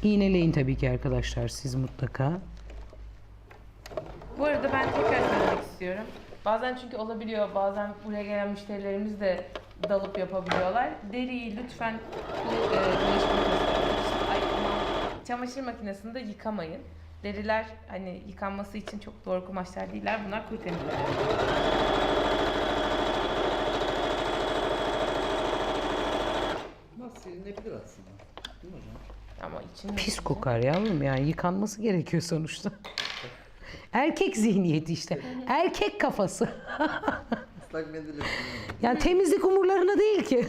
İğneleyin tabii ki arkadaşlar siz mutlaka. Bu arada ben tekrar söylemek istiyorum. Bazen çünkü olabiliyor, bazen buraya gelen müşterilerimiz de dalıp yapabiliyorlar. Deriyi lütfen çamaşır makinesinde yıkamayın. Deriler hani yıkanması için çok doğru kumaşlar değiller. Bunlar kuru temizler. Nasıl silinebilir aslında. Değil mi hocam? Ama için Pis kokar yavrum, yani yıkanması gerekiyor sonuçta. Erkek zihniyeti işte. Erkek kafası. Islak mendil yok. Yani temizlik umurlarına değil ki.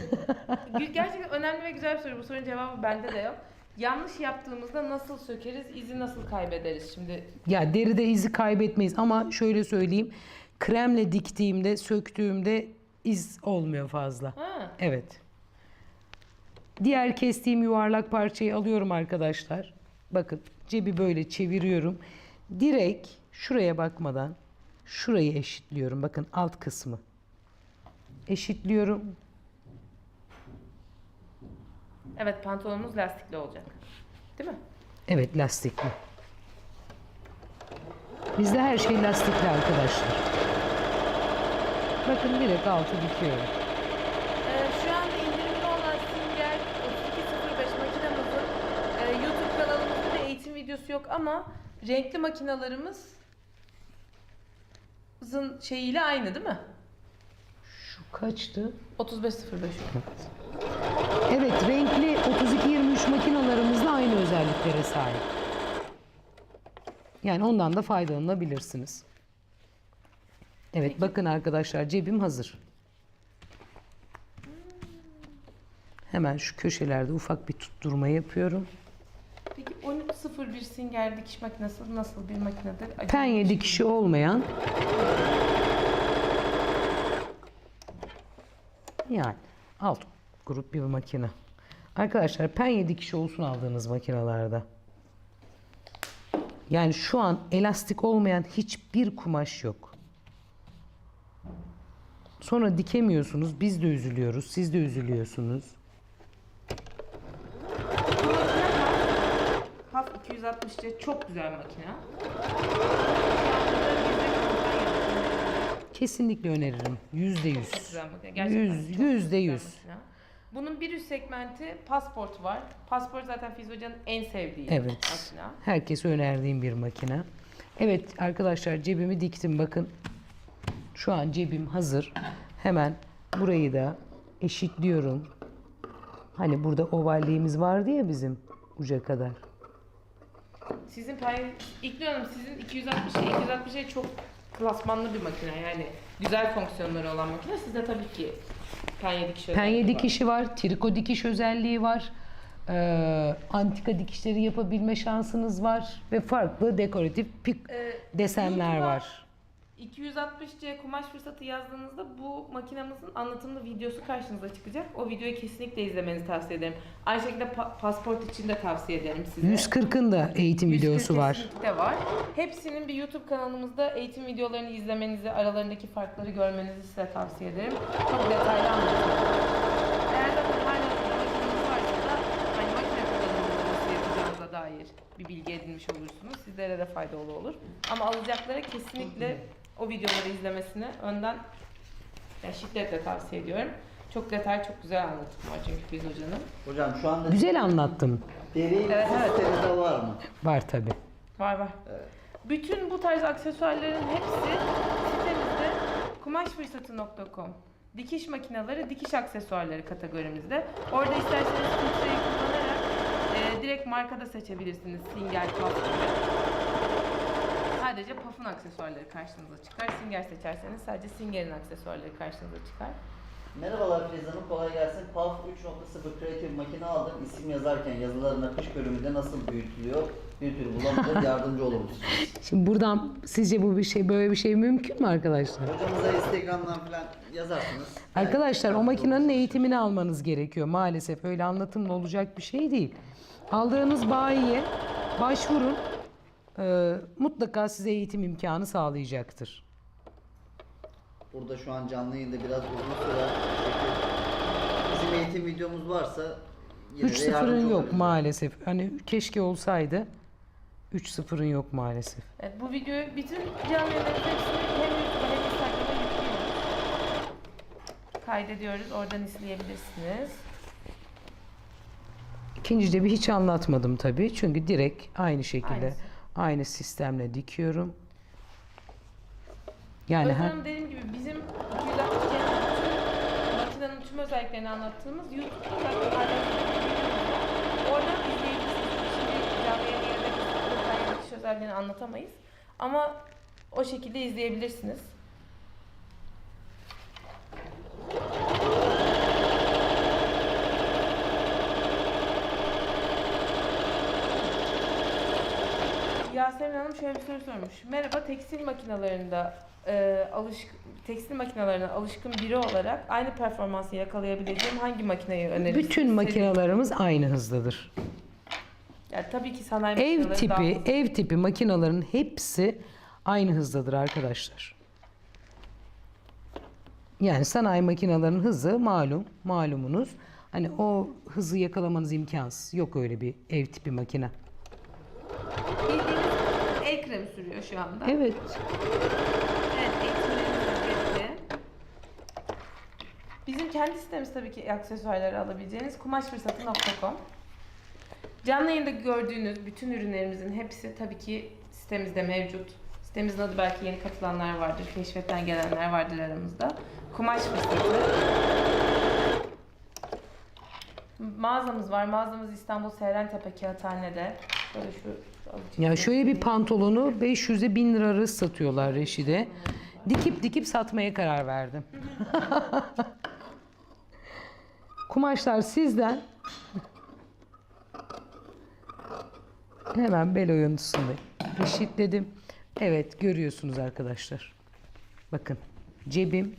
Gerçekten önemli ve güzel bir soru. Bu sorunun cevabı bende de yok. Yanlış yaptığımızda nasıl sökeriz, izi nasıl kaybederiz şimdi? Ya deride izi kaybetmeyiz ama şöyle söyleyeyim. Kremle diktiğimde, söktüğümde iz olmuyor fazla. Ha. Evet. Diğer kestiğim yuvarlak parçayı alıyorum arkadaşlar. Bakın cebi böyle çeviriyorum. Direkt şuraya bakmadan şurayı eşitliyorum. Bakın alt kısmı. Eşitliyorum. Evet, pantolonumuz lastikli olacak. Değil mi? Evet, lastikli. Bizde her şey lastikli arkadaşlar. Bakın direkt altı dikiyorum. Şu an indirimli olan Singer 3205 makinemizin YouTube kanalımızda bir eğitim videosu yok ama renkli makinalarımızın şeyiyle aynı değil mi? Şu kaçtı? 3505. Evet, renkli 32-23 makinalarımız da aynı özelliklere sahip. Yani ondan da faydalanabilirsiniz. Evet, bakın arkadaşlar cebim hazır. Hemen şu köşelerde ufak bir tutturma yapıyorum. Peki 1301 Singer dikiş makinesi nasıl bir makinedir? Acaba Penye dikişi olmayan, yani alt grup bir makine. Arkadaşlar penye dikişi olsun aldığınız makinalarda. Yani şu an elastik olmayan hiçbir kumaş yok. Sonra dikemiyorsunuz. Biz de üzülüyoruz. Siz de üzülüyorsunuz. PAF 260C çok güzel makine. Kesinlikle öneririm. %100. Güzel makine. Gerçekten çok %100. güzel makine. Bunun bir üst segmenti Passport var. Passport zaten Filiz Hoca'nın en sevdiği Evet. makine. Herkese önerdiğim bir makine. Evet arkadaşlar cebimi diktim bakın. Şu an cebim hazır. Hemen burayı da eşitliyorum. Hani burada ovalliğimiz vardı ya bizim uca kadar. Sizin İlknur Hanım sizin 260'e çok klasmanlı bir makine yani güzel fonksiyonları olan makine. Sizde tabii ki penye dikiş özelliği Penye var. dikişi var, triko dikiş özelliği var. Antika dikişleri yapabilme şansınız var ve farklı dekoratif desenler YouTube'a var. 260C kumaş fırsatı yazdığınızda bu makinamızın anlatımlı videosu karşınıza çıkacak. O videoyu kesinlikle izlemenizi tavsiye ederim. Aynı şekilde Passport için de tavsiye ederim size. 140'ın da eğitim 140 videosu var. kesinlikle var. Hepsinin bir YouTube kanalımızda eğitim videolarını izlemenizi, aralarındaki farkları görmenizi size tavsiye ederim. Çok detaylı anlatıyor. Eğer zaten hala makineniz varsa da hani makine kullanımını nasıl yapacağınıza dair bir bilgi edinmiş olursunuz. Sizlere de faydalı olur. Ama alacaklara kesinlikle o videoları izlemesini önden şiddetle tavsiye ediyorum. Çok detaylı, çok güzel anlatım var çünkü Filiz Hoca'nın. Hocam şu anda Güzel anlattım. deri Evet, evet. sisteminde var mı? Var tabi. Var. Evet. Bütün bu tarz aksesuarların hepsi sitemizde kumaşfırsatı.com dikiş makineleri, dikiş aksesuarları kategorimizde. Orada isterseniz filtreyi kullanarak direkt markada seçebilirsiniz. Singer, Puff gibi. Sadece Puff'ın aksesuarları karşınıza çıkar. Singer seçerseniz sadece Singer'in aksesuarları karşınıza çıkar. Merhabalar Filiz Hanım, kolay gelsin. PAF 3.0 kreatif makine aldım. İsim yazarken yazıların akış bölümünde nasıl büyütülüyor? Bir türlü bulamadım, yardımcı olur musunuz? Şimdi buradan sizce bu bir şey böyle bir şey mümkün mü arkadaşlar? Hocamıza Instagram'dan falan yazarsınız. Arkadaşlar o Evet, makinenin eğitimini almanız gerekiyor. Maalesef öyle anlatımla olacak bir şey değil. Aldığınız bayiye başvurun. Mutlaka size eğitim imkanı sağlayacaktır. Burada şu an canlı yayında biraz uzun süre bizim eğitim videomuz varsa yine de 3-0'ın yardımcı yok oluruz. maalesef. Hani keşke olsaydı. 3-0'ın yok maalesef. Evet, bu videoyu bütün canlı yayınların hepsini hem YouTube'a hem Instagram'a yüklüyoruz. Kaydediyoruz, oradan izleyebilirsiniz. İkinci cebi hiç anlatmadım tabii. Çünkü direkt aynı şekilde Aynısı. aynı sistemle dikiyorum. Yani Özlem dediğim gibi bizim 260'ın makinenin tüm özelliklerini anlattığımız YouTube'da zaten paylaştığımız videomuz var. Oradan izleyebilirsiniz. Şimdi canlı yayın yerine detaylı dikiş özelliğini anlatamayız. Ama o şekilde izleyebilirsiniz. Yasemin Hanım şöyle bir soru sormuş. Merhaba, tekstil makinelerine alışkın biri olarak aynı performansı yakalayabileceğim hangi makineyi önerirsiniz? Bütün makinelerimiz aynı hızdadır. Yani tabii ki sanayi Ev makineleri daha tipi, hızlı. ev tipi makinelerin hepsi aynı hızdadır arkadaşlar. Yani sanayi makinelerin hızı malumunuz. Hani o hızı yakalamanız imkansız. Yok öyle bir ev tipi makine. Bildiğiniz el kremi sürüyor şu anda. Evet. Evet, eğitimlerimiz belli. Bizim kendi sitemiz tabii ki aksesuarları alabileceğiniz kumaşfırsatı.com. Canlı yayında gördüğünüz bütün ürünlerimizin hepsi tabii ki sitemizde mevcut. Sitemizin adı belki yeni katılanlar vardır, keşfetten gelenler vardır aramızda. Kumaş Fırsatı. Mağazamız var. Mağazamız İstanbul Seyrantepe Kağıthane'de. Şöyle şu azıcık Ya şöyle bir göstereyim. pantolonu 500'e 1000 lira arası satıyorlar Reşide. Dikip satmaya karar verdim. Kumaşlar sizden. Hemen bel oyuntusundayım. Eşitledim. Evet, görüyorsunuz arkadaşlar. Bakın, cebim,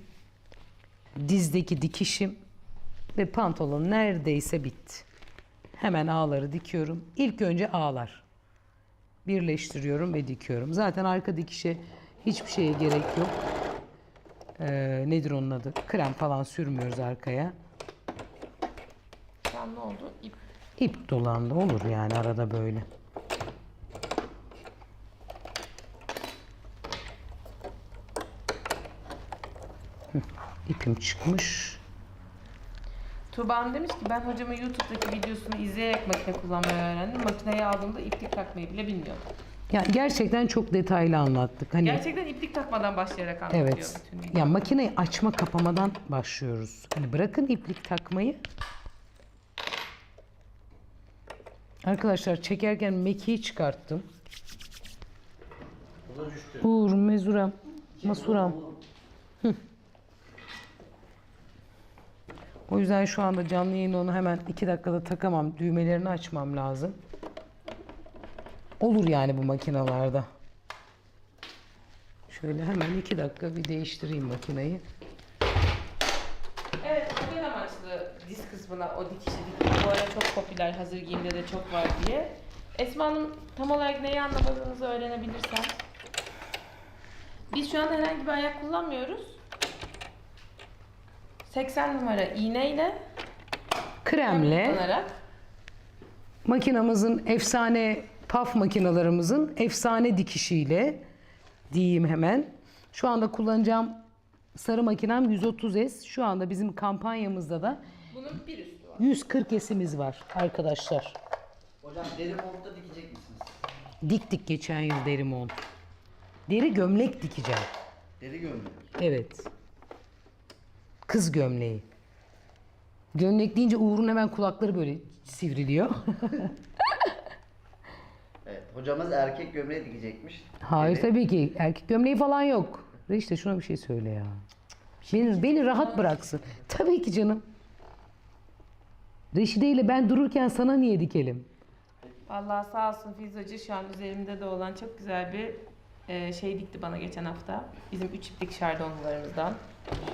dizdeki dikişim ve pantolon neredeyse bitti. Hemen ağları dikiyorum. İlk önce ağlar. Birleştiriyorum ve dikiyorum. Zaten arka dikişe hiçbir şeye gerek yok. Nedir onun adı? Krem falan sürmüyoruz arkaya. Şu an ne oldu? İp. İp dolandı olur yani arada böyle. İpim çıkmış. Tuğba Hanım demiş ki ben hocamın YouTube'daki videosunu izleyerek makine kullanmayı öğrendim. Makineyi aldığımda iplik takmayı bile bilmiyordum. Yani gerçekten çok detaylı anlattık. Hani Gerçekten iplik takmadan başlayarak anlatıyor evet. bütün videoyu. Ya makineyi açma kapamadan başlıyoruz. Hani bırakın iplik takmayı. Arkadaşlar çekerken mekiği çıkarttım. Bu da düştü. Uğur, mezuram, masuram. O yüzden şu anda canlı yayın onu hemen 2 dakikada takamam. Düğmelerini açmam lazım. Olur yani bu makinalarda. Şöyle hemen 2 dakika bir değiştireyim makineyi. Evet, model amaçlı diz kısmına o dikişi diktim. Bu ara çok popüler, hazır giyimde de çok var diye. Esma Hanım tam olarak neyi anlamadığınızı öğrenebilirsem. Biz şu anda herhangi bir ayak kullanmıyoruz. 80 numara iğneyle Kremle kullanarak makinamızın efsane paf makinalarımızın efsane dikişiyle diyeyim hemen. Şu anda kullanacağım sarı makinem 130S. Şu anda bizim kampanyamızda da bunun bir üstü var. 140S'imiz var arkadaşlar. Hocam deri montta dikecek misiniz? Diktik geçen yıl deri mont. Deri gömlek dikeceğim. Deri gömlek. Evet. Kız gömleği. Gömlek deyince Uğur'un hemen kulakları böyle sivriliyor. Evet, hocamız erkek gömleği dikecekmiş. Hayır Deri. tabii ki. Erkek gömleği falan yok. İşte şuna bir şey söyle ya. Beni rahat bıraksın. Tabii ki canım. Reşide ile ben dururken sana niye dikelim? Vallahi sağ olsun Filiz Hoca şu an üzerimde de olan çok güzel bir şey dikti bana geçen hafta. Bizim 3 iplik şardonlarımızdan.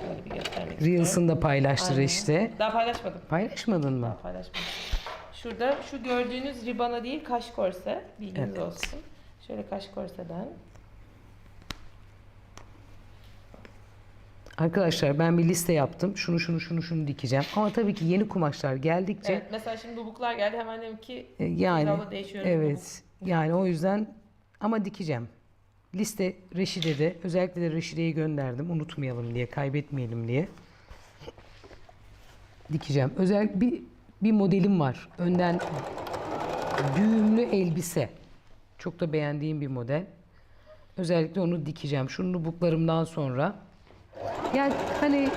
Şöyle bir göstermek istiyorum. Reels'ını paylaştır Aynen. işte. Daha paylaşmadım. Paylaşmadın mı? Daha paylaşmadım. Şurada şu gördüğünüz ribana değil kaş korse. Bilginiz Evet. olsun. Şöyle kaş korseden. Arkadaşlar ben bir liste yaptım. Şunu dikeceğim. Ama tabii ki yeni kumaşlar geldikçe Evet, mesela şimdi bubuklar geldi. Hemen dedim ki yani hizada değişiyorum. evet. Yani o yüzden ama dikeceğim. Liste Reşide'de. Özellikle de Reşide'yi gönderdim. Unutmayalım diye, kaybetmeyelim diye. Dikeceğim. Özellikle bir modelim var. Önden düğümlü elbise. Çok da beğendiğim bir model. Özellikle onu dikeceğim. Şu nubuklarımdan sonra. Yani hani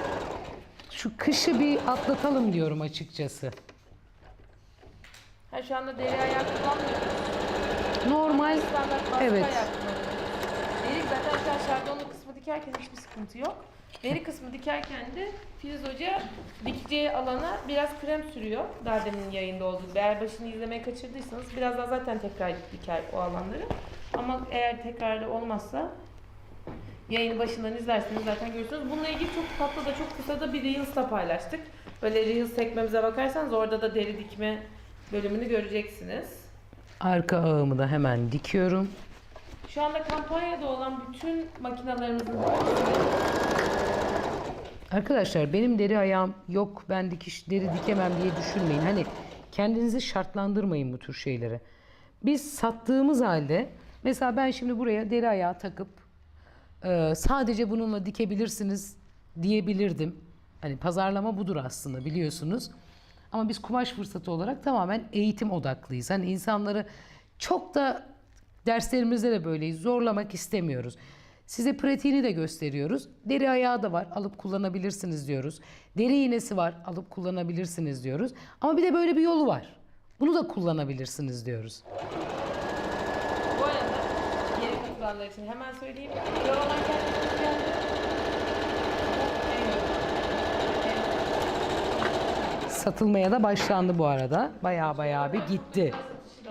şu kışı bir atlatalım diyorum açıkçası. Ha, şu anda deri ayak kullanmıyoruz. Normal Standart baskı evet. ayak kullanıyoruz. Deri zaten şu an şardonlu kısmı dikerken hiçbir sıkıntı yok. Deri kısmı dikerken de Filiz Hoca dikeceği alana biraz krem sürüyor. Daha demin yayında olduğu gibi. Eğer başını izlemeye kaçırdıysanız biraz daha zaten tekrar diker o alanları. Ama eğer tekrarlı olmazsa yayını başından izlerseniz zaten görürsünüz. Bununla ilgili çok tatlı da çok kısa da bir Reels da paylaştık. Böyle Reels sekmemize bakarsanız orada da deri dikme bölümünü göreceksiniz. Arka ağımı da hemen dikiyorum. Şu anda kampanyada olan bütün makinalarımızın Arkadaşlar benim deri ayağım yok, ben deri dikemem diye düşünmeyin. Hani kendinizi şartlandırmayın bu tür şeylere. Biz sattığımız halde mesela ben şimdi buraya deri ayağı takıp sadece bununla dikebilirsiniz diyebilirdim. Hani pazarlama budur aslında, biliyorsunuz. Ama biz kumaş fırsatı olarak tamamen eğitim odaklıyız. Hani insanları çok da derslerimizde de böyleyiz. Zorlamak istemiyoruz. Size pratiğini de gösteriyoruz. Deri ayağı da var, alıp kullanabilirsiniz diyoruz. Deri iğnesi var, alıp kullanabilirsiniz diyoruz. Ama bir de böyle bir yolu var. Bunu da kullanabilirsiniz diyoruz. bu arada yeni katılanlar için hemen söyleyeyim. Yorulan kendiniz geldi. Satılmaya da başlandı bu arada. Bayağı bir gitti.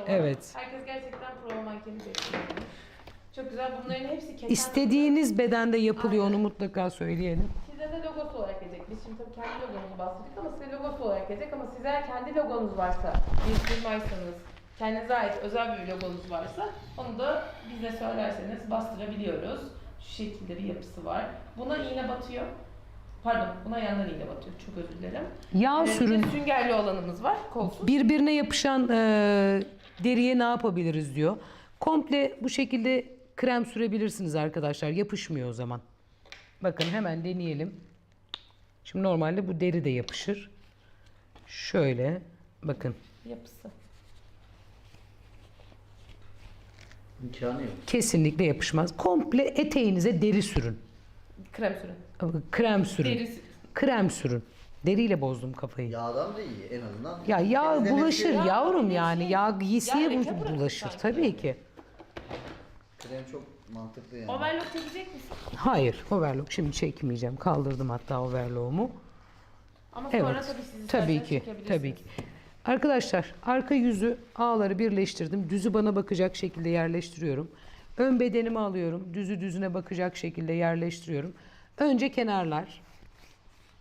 Evet. Herkes gerçekten prova mankeni bekliyor. Çok güzel. Bunların hepsi keten. İstediğiniz bedende yapılıyor, onu mutlaka söyleyelim. Size de logosu olarak gelecek. Biz şimdi tabii kendi logomuzu bahsettik ama size logosu olarak gelecek. Ama size kendi logonuz varsa, bir firmaysanız, kendinize ait özel bir logonuz varsa onu da bize söylerseniz bastırabiliyoruz. Şu şekilde bir yapısı var. Buna iğne batıyor. Pardon, buna yandan iğne batıyor. Çok özür dilerim. Yağ Bir sürün. de süngerli olanımız var, kolsuz. Birbirine yapışan deriye ne yapabiliriz diyor. Komple bu şekilde krem sürebilirsiniz arkadaşlar. Yapışmıyor o zaman. Bakın hemen deneyelim. Şimdi normalde bu deri de yapışır. Şöyle bakın. Yapısı. İmkanı yok. Kesinlikle yapışmaz. Komple eteğinize deri sürün. Krem sürün. Krem sürün. Derisi. Krem sürün. Deriyle bozdum kafayı. Yağdan da iyi en azından. Ya yağ Temizlemesi- bulaşır Ya, yavrum bir de yani. şey, Yağ giysiye ya leke bırakır bulaşır sanki. tabii ki. Krem çok mantıklı yani. Overlock çekecek misin? Hayır, overlock şimdi çekmeyeceğim. Kaldırdım hatta overlock'umu. Ama Evet. sonra tabii siz Tabii isterseniz ki. çekebilirsiniz. Tabii ki. Arkadaşlar, arka yüzü ağları birleştirdim. Düzü bana bakacak şekilde yerleştiriyorum. Ön bedenimi alıyorum. Düzü düzüne bakacak şekilde yerleştiriyorum. Önce kenarlar.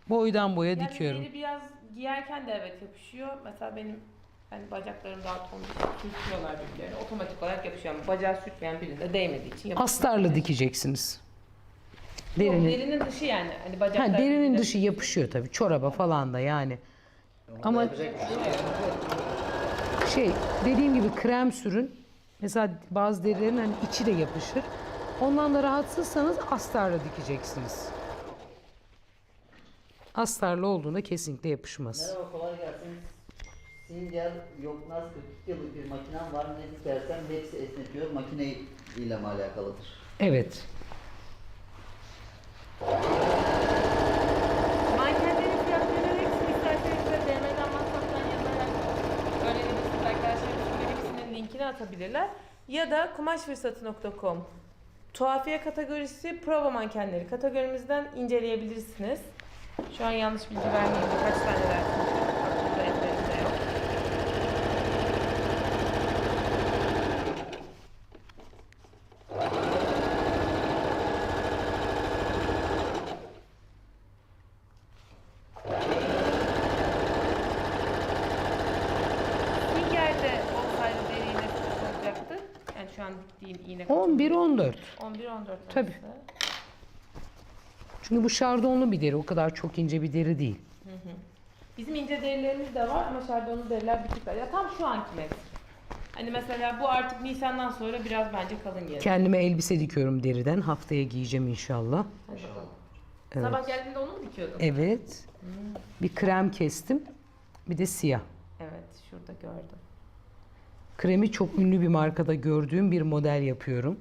Boydan boya Yani dikiyorum. deri biraz giyerken de evet yapışıyor. Mesela benim hani bacaklarım daha tombiş, sürtüyorlar birbirlerine. Otomatik olarak yapışıyor ama bacağı sürtmeyen birinde değmediği için yapışıyor. Astarla dikeceksiniz. Yok, Derinin, derinin dışı yani. Hani bacaklar ha, derinin birbirine- dışı yapışıyor tabii. Çoraba falan da yani. Onu Ama- da yapacak bir şey yok. Şey, dediğim gibi krem sürün. Mesela bazı derilerin hani içi de yapışır. Ondan da rahatsızsanız astarla dikeceksiniz. Astarlı olduğunda kesinlikle yapışmaz. Merhaba, kolay gelsin. Singer Yoknaz 42 yıllık bir makinem var. Ne dikersem hepsi esnetiyor. Makine ile mi alakalıdır? Evet. Mankenlerin fiyatlarının hepsini isterseniz de DM'den WhatsApp'tan yazarak öğrenebilirsiniz. Arkadaşlarımızın hepsinin linkini atabilirler. Ya da kumaşfırsatı.com Tuhafiye kategorisi prova mankenleri kategorimizden inceleyebilirsiniz. Şu an yanlış bilgi vermeyeyim. Kaç tane dersiniz? Aklımda ezberimde yok. Singer'de olsaydı deri iğne olacaktı. Yani şu an diktiğim iğne 11-14. 11-14 Tabii. Çünkü bu şardonlu bir deri. O kadar çok ince bir deri değil. Bizim ince derilerimiz de var ama şardonlu deriler bir tık daha. Ya tam şu anki mevsim. Hani mesela bu artık Nisan'dan sonra biraz bence kalın gelir. Kendime elbise dikiyorum deriden. Haftaya giyeceğim inşallah. Hadi bakalım. Evet. Sabah geldiğinde onu mu dikiyordun? Evet. Bir krem kestim. Bir de siyah. Evet, şurada gördüm. Kremi çok ünlü bir markada gördüğüm bir model yapıyorum.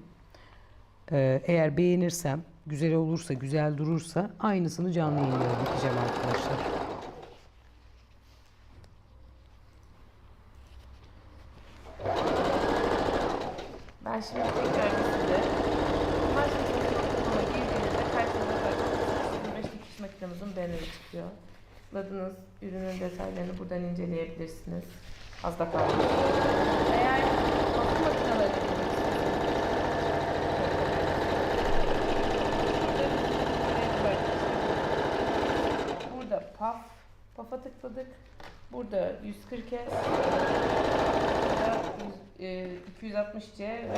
Eğer beğenirsem, güzel olursa, güzel durursa aynısını canlı yayında dikeceğim arkadaşlar. Ben şimdi tekrar size kumaş fırsatı.com'a girdiğinizde karşınıza zaten makinemizin banneri çıkıyor. Tıkladığınız ürünün detaylarını buradan inceleyebilirsiniz. Az da kaldı. Eğer bakım makineleri burada PAF'a tıkladık. Burada 140 S, burada 260C ve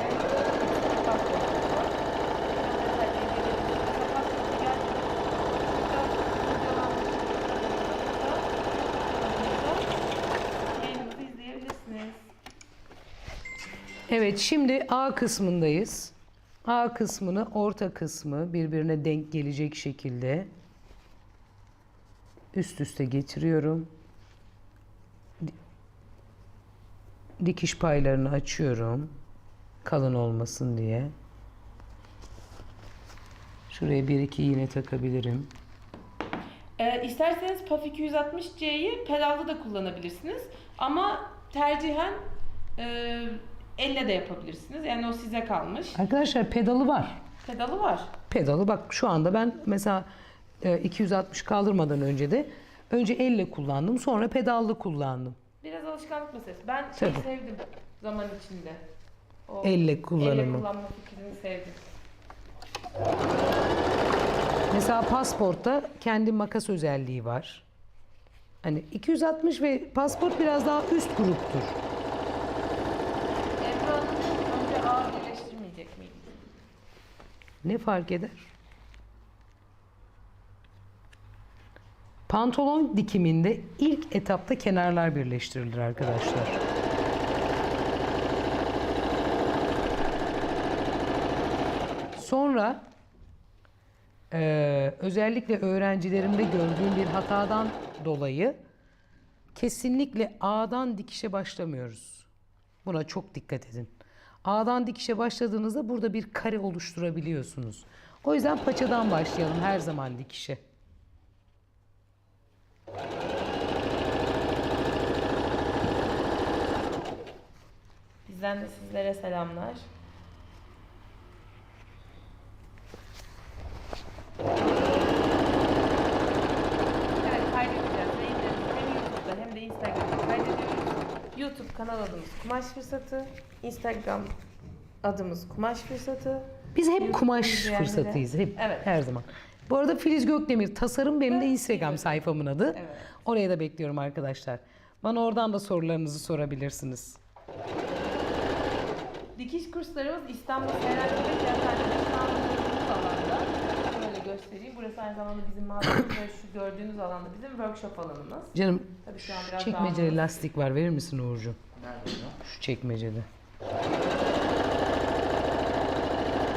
PAF var. Yayınımızı izleyebilirsiniz. Evet, şimdi A kısmındayız. A kısmını, orta kısmı birbirine denk gelecek şekilde üst üste getiriyorum. Dikiş paylarını açıyorum. Kalın olmasın diye. Şuraya bir iki iğne takabilirim. İsterseniz PAF 260C'yi pedalda da kullanabilirsiniz. Ama tercihen elle de yapabilirsiniz. Yani o size kalmış. Arkadaşlar pedalı var. Pedalı var. Pedalı bak şu anda ben mesela 260 kaldırmadan önce elle kullandım, sonra pedallı kullandım. Biraz alışkanlık meselesi. Ben Tabii. sevdim zaman içinde. O Elle kullanımı. Elle kullanma fikrini sevdim. Mesela pasportta kendi makas özelliği var. Hani 260 ve pasport biraz daha üst gruptur. Ebru Hanım önce ağ birleştirmeyecek miydi? Ne fark eder? Pantolon dikiminde ilk etapta kenarlar birleştirilir arkadaşlar. Sonra özellikle öğrencilerimde gördüğüm bir hatadan dolayı kesinlikle A'dan dikişe başlamıyoruz. Buna çok dikkat edin. A'dan dikişe başladığınızda burada bir kare oluşturabiliyorsunuz. O yüzden paçadan başlayalım her zaman dikişe. Bizden de sizlere selamlar. Evet, kaydedeceğiz. Hem YouTube'da hem de Instagram'da kaydediyoruz. YouTube kanal adımız Kumaş Fırsatı. Instagram adımız Kumaş Fırsatı. Biz hep YouTube kumaş izleyenlere- fırsatıyız. Hep, Evet. her zaman. Bu arada Filiz Gökdemir Tasarım benim de Evet, Instagram evet. sayfamın adı. Evet. Oraya da bekliyorum arkadaşlar. Bana oradan da sorularınızı sorabilirsiniz. Dikiş kurslarımız İstanbul Seyrantepe Kıraathane'de şu an bulunduğumuz alanda. Şöyle göstereyim. Burası aynı zamanda bizim mağazamız ve şu gördüğünüz alanda bizim workshop alanımız. Canım Tabii şu an biraz çekmecede dağınık. lastik var. Verir misin Uğurcu? Nerede o? Şu çekmecede.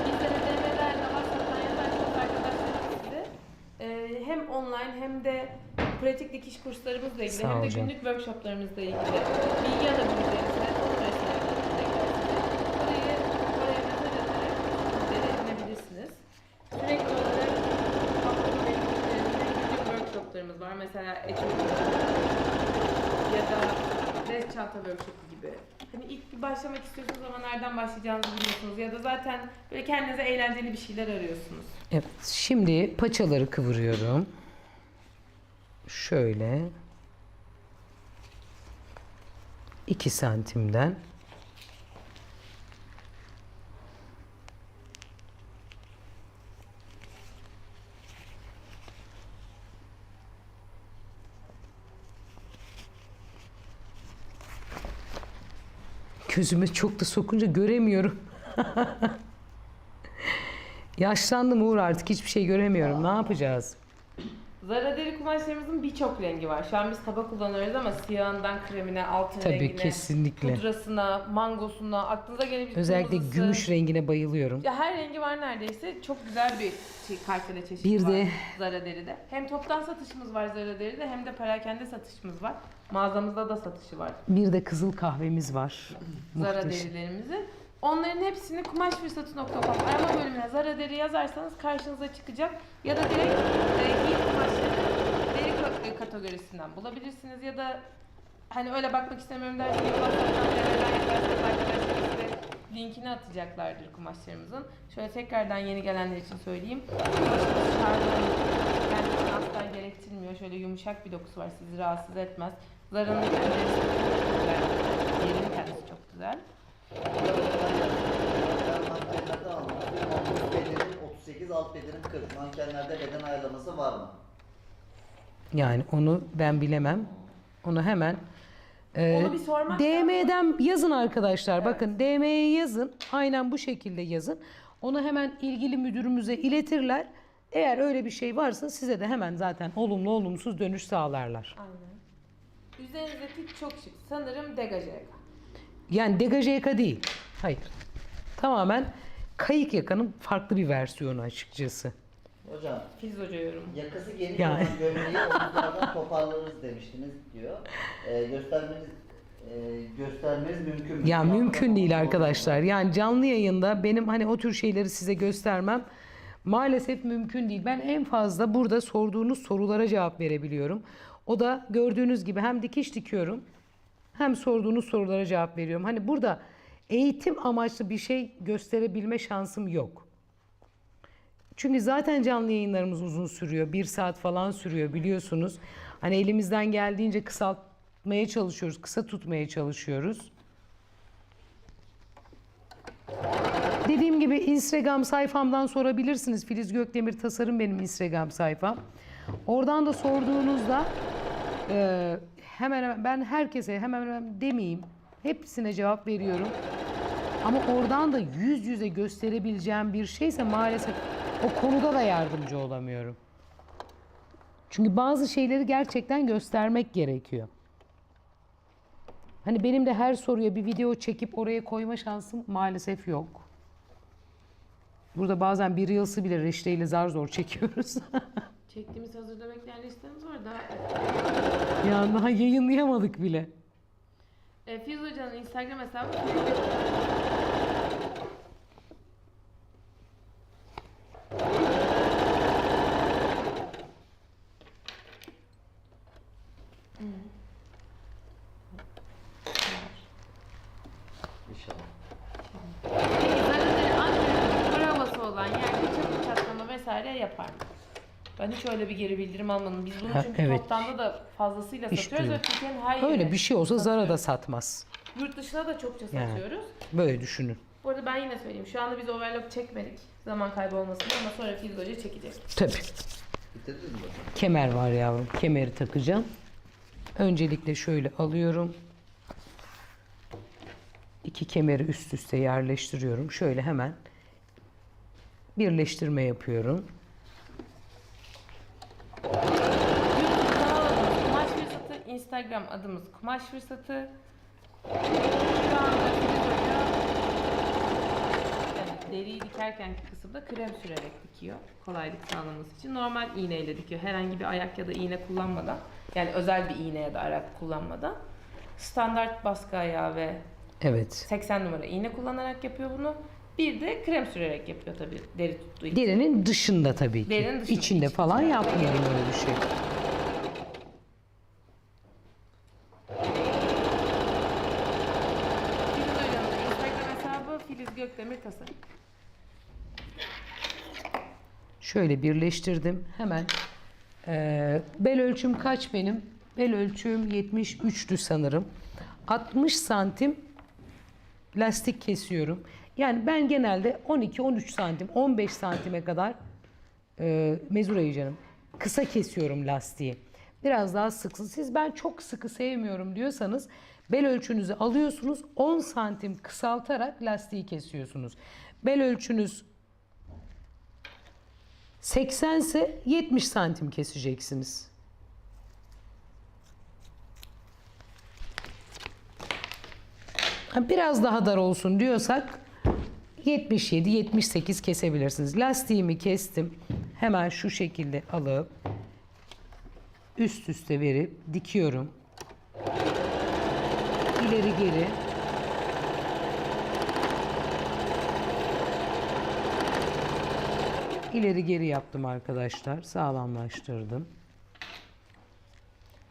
Bizlere DM'lerle WhatsApp'tan yazarsanız arkadaşlarımız size hem online hem de pratik dikiş kurslarımızla ilgili Sağ hem ol de canım. günlük workshoplarımızla ilgili bilgi alabileceğiniz oraya mesaj atarak bizlere edinebilirsiniz. Sürekli olarak haftanın belli günlerinde günlük workshoplarımız var. Mesela etüt ya da ders çanta workshopu gibi. Hani ilk bir başlamak istiyorsunuz ama nereden başlayacağınızı bilmiyorsunuz ya da zaten böyle kendinize eğlenceli bir şeyler arıyorsunuz. Evet. Şimdi paçaları kıvırıyorum. Şöyle. 2 santimden. Gözüme çok da sokunca göremiyorum. Yaşlandım Uğur, artık hiçbir şey göremiyorum. Ne yapacağız? Zara deri kumaşlarımızın birçok rengi var. Şu an biz taba kullanıyoruz ama siyahından kremine, altın Tabii, rengine, kesinlikle. pudrasına, mangosuna, aklınıza gelebilecek Özellikle kırmızısı. gümüş rengine bayılıyorum. Ya her rengi var neredeyse. Çok güzel bir kaliteli çeşit Bir var de- Zara deride. Hem toptan satışımız var Zara deride hem de perakende satışımız var. Mağazamızda da satışı var Bir de kızıl kahvemiz var. Zara Muhteşem. derilerimizi. Onların hepsini kumaşfırsatı.com arama bölümüne Zara deri yazarsanız karşınıza çıkacak. Ya da direkt giyim kumaşları deri kategorisinden bulabilirsiniz. Ya da hani öyle bakmak istemiyorum derseniz WhatsApp'tan DM'den yaparsanız arkadaşlar size linkini içine atacaklardır kumaşlarımızın. Şöyle tekrardan yeni gelenler için söyleyeyim. Kumaşımız şarjlı, kendisini asla gerektirmiyor. Şöyle yumuşak bir dokusu var, sizi rahatsız etmez. Zara'nın kendisi çok güzel. Yerinin kendisi çok güzel. Mankenlerde almıştım. 30 bederin 38, alt bederin 40. Mankenlerde beden ayarlaması var mı? Yani onu ben bilemem. Onu hemen Onu bir sormak DM'den yazın arkadaşlar. Evet. Bakın DM'ye yazın. Aynen bu şekilde yazın. Onu hemen ilgili müdürümüze iletirler. Eğer öyle bir şey varsa size de hemen zaten olumlu olumsuz dönüş sağlarlar. Aynen. Üzerinizdeki çok şık. Sanırım degaj yaka. Yani degaj yaka değil. Hayır. Tamamen kayık yakanın farklı bir versiyonu açıkçası. Hocam, Filiz Hoca yorumu. yakası geniş Yani. olan gömleği omuzlardan toparlarız demiştiniz diyor. Göstermeniz mümkün mü? Ya mümkün değil Doğru mu? arkadaşlar. Yani canlı yayında benim hani o tür şeyleri size göstermem maalesef mümkün değil. Ben en fazla burada sorduğunuz sorulara cevap verebiliyorum. O da gördüğünüz gibi hem dikiş dikiyorum hem sorduğunuz sorulara cevap veriyorum. Hani burada eğitim amaçlı bir şey gösterebilme şansım yok. Çünkü zaten canlı yayınlarımız uzun sürüyor. 1 saat falan sürüyor biliyorsunuz. Hani elimizden geldiğince kısaltmaya çalışıyoruz. Kısa tutmaya çalışıyoruz. Dediğim gibi Instagram sayfamdan sorabilirsiniz. Filiz Gökdemir Tasarım benim Instagram sayfam. Oradan da sorduğunuzda hemen hemen ben herkese hemen hemen demeyeyim. Hepsine cevap veriyorum. Ama oradan da yüz yüze gösterebileceğim bir şeyse maalesef o konuda da yardımcı olamıyorum. Çünkü bazı şeyleri gerçekten göstermek gerekiyor. Hani benim de her soruya bir video çekip oraya koyma şansım maalesef yok. Burada bazen bir Reels'ı bile Reşte ile zar zor çekiyoruz. Çektiğimiz hazırda bekleyen listemiz var da. Ya daha yayınlayamadık bile. Filiz Hoca'nın Instagram hesabı İnşallah. Zara'nın Ankara'nın provası olan yerde çatı çatlama vesaire yapar mı? Ben hiç öyle bir geri bildirim almadım. Biz bunu Ha, çünkü evet. toplamda da fazlasıyla Hiç satıyoruz ve duymadım. Türkiye'nin her yerine Öyle bir şey olsa Zara da satıyoruz. satmaz. Yurt dışına da çokça Yani. satıyoruz. Böyle düşünün. Bu arada ben yine söyleyeyim. Şu anda biz overlock çekmedik. Zaman kaybı olmasın ama sonra Filiz Hoca çekecek. Tabii. Bitirdiniz mi hocam? Kemer var yavrum. Kemeri takacağım. Öncelikle şöyle alıyorum. 2 kemeri üst üste yerleştiriyorum. Şöyle hemen birleştirme yapıyorum. YouTube kanal adımız Kumaş Fırsatı, Instagram adımız Kumaş Fırsatı. Şu anda Filiz Hoca yani deriyi dikerkenki kısımda krem sürerek dikiyor. Kolaylık sağlaması için. Normal iğneyle dikiyor. Herhangi bir ayak ya da iğne kullanmadan. Yani özel bir iğne ya da ayak kullanmadan. Standart baskı ayağı ve Evet. 80 numara iğne kullanarak yapıyor bunu. Bir de krem sürerek yapıyor tabii deri tuttuğu için. Derinin dışında tabii ki. Derinin dışında, İçinde içinde. falan yapmıyorum öyle bir şey. Filiz Hoca'nın Instagram hesabı Filiz Gökdemir Tasarım. Şöyle birleştirdim. Hemen bel ölçüm kaç benim? Bel ölçüm 73'tü sanırım. 60 santim lastik kesiyorum. Yani ben genelde 12-13 santim, 15 santime kadar mezurayı canım. Kısa kesiyorum lastiği. Biraz daha sıksın. Siz ben çok sıkı sevmiyorum diyorsanız bel ölçünüzü alıyorsunuz. 10 santim kısaltarak lastiği kesiyorsunuz. Bel ölçünüz 80 ise 70 santim keseceksiniz. Biraz daha dar olsun diyorsak 77-78 kesebilirsiniz. Lastiğimi kestim. Hemen şu şekilde alıp üst üste verip dikiyorum. İleri geri. İleri geri yaptım arkadaşlar. Sağlamlaştırdım.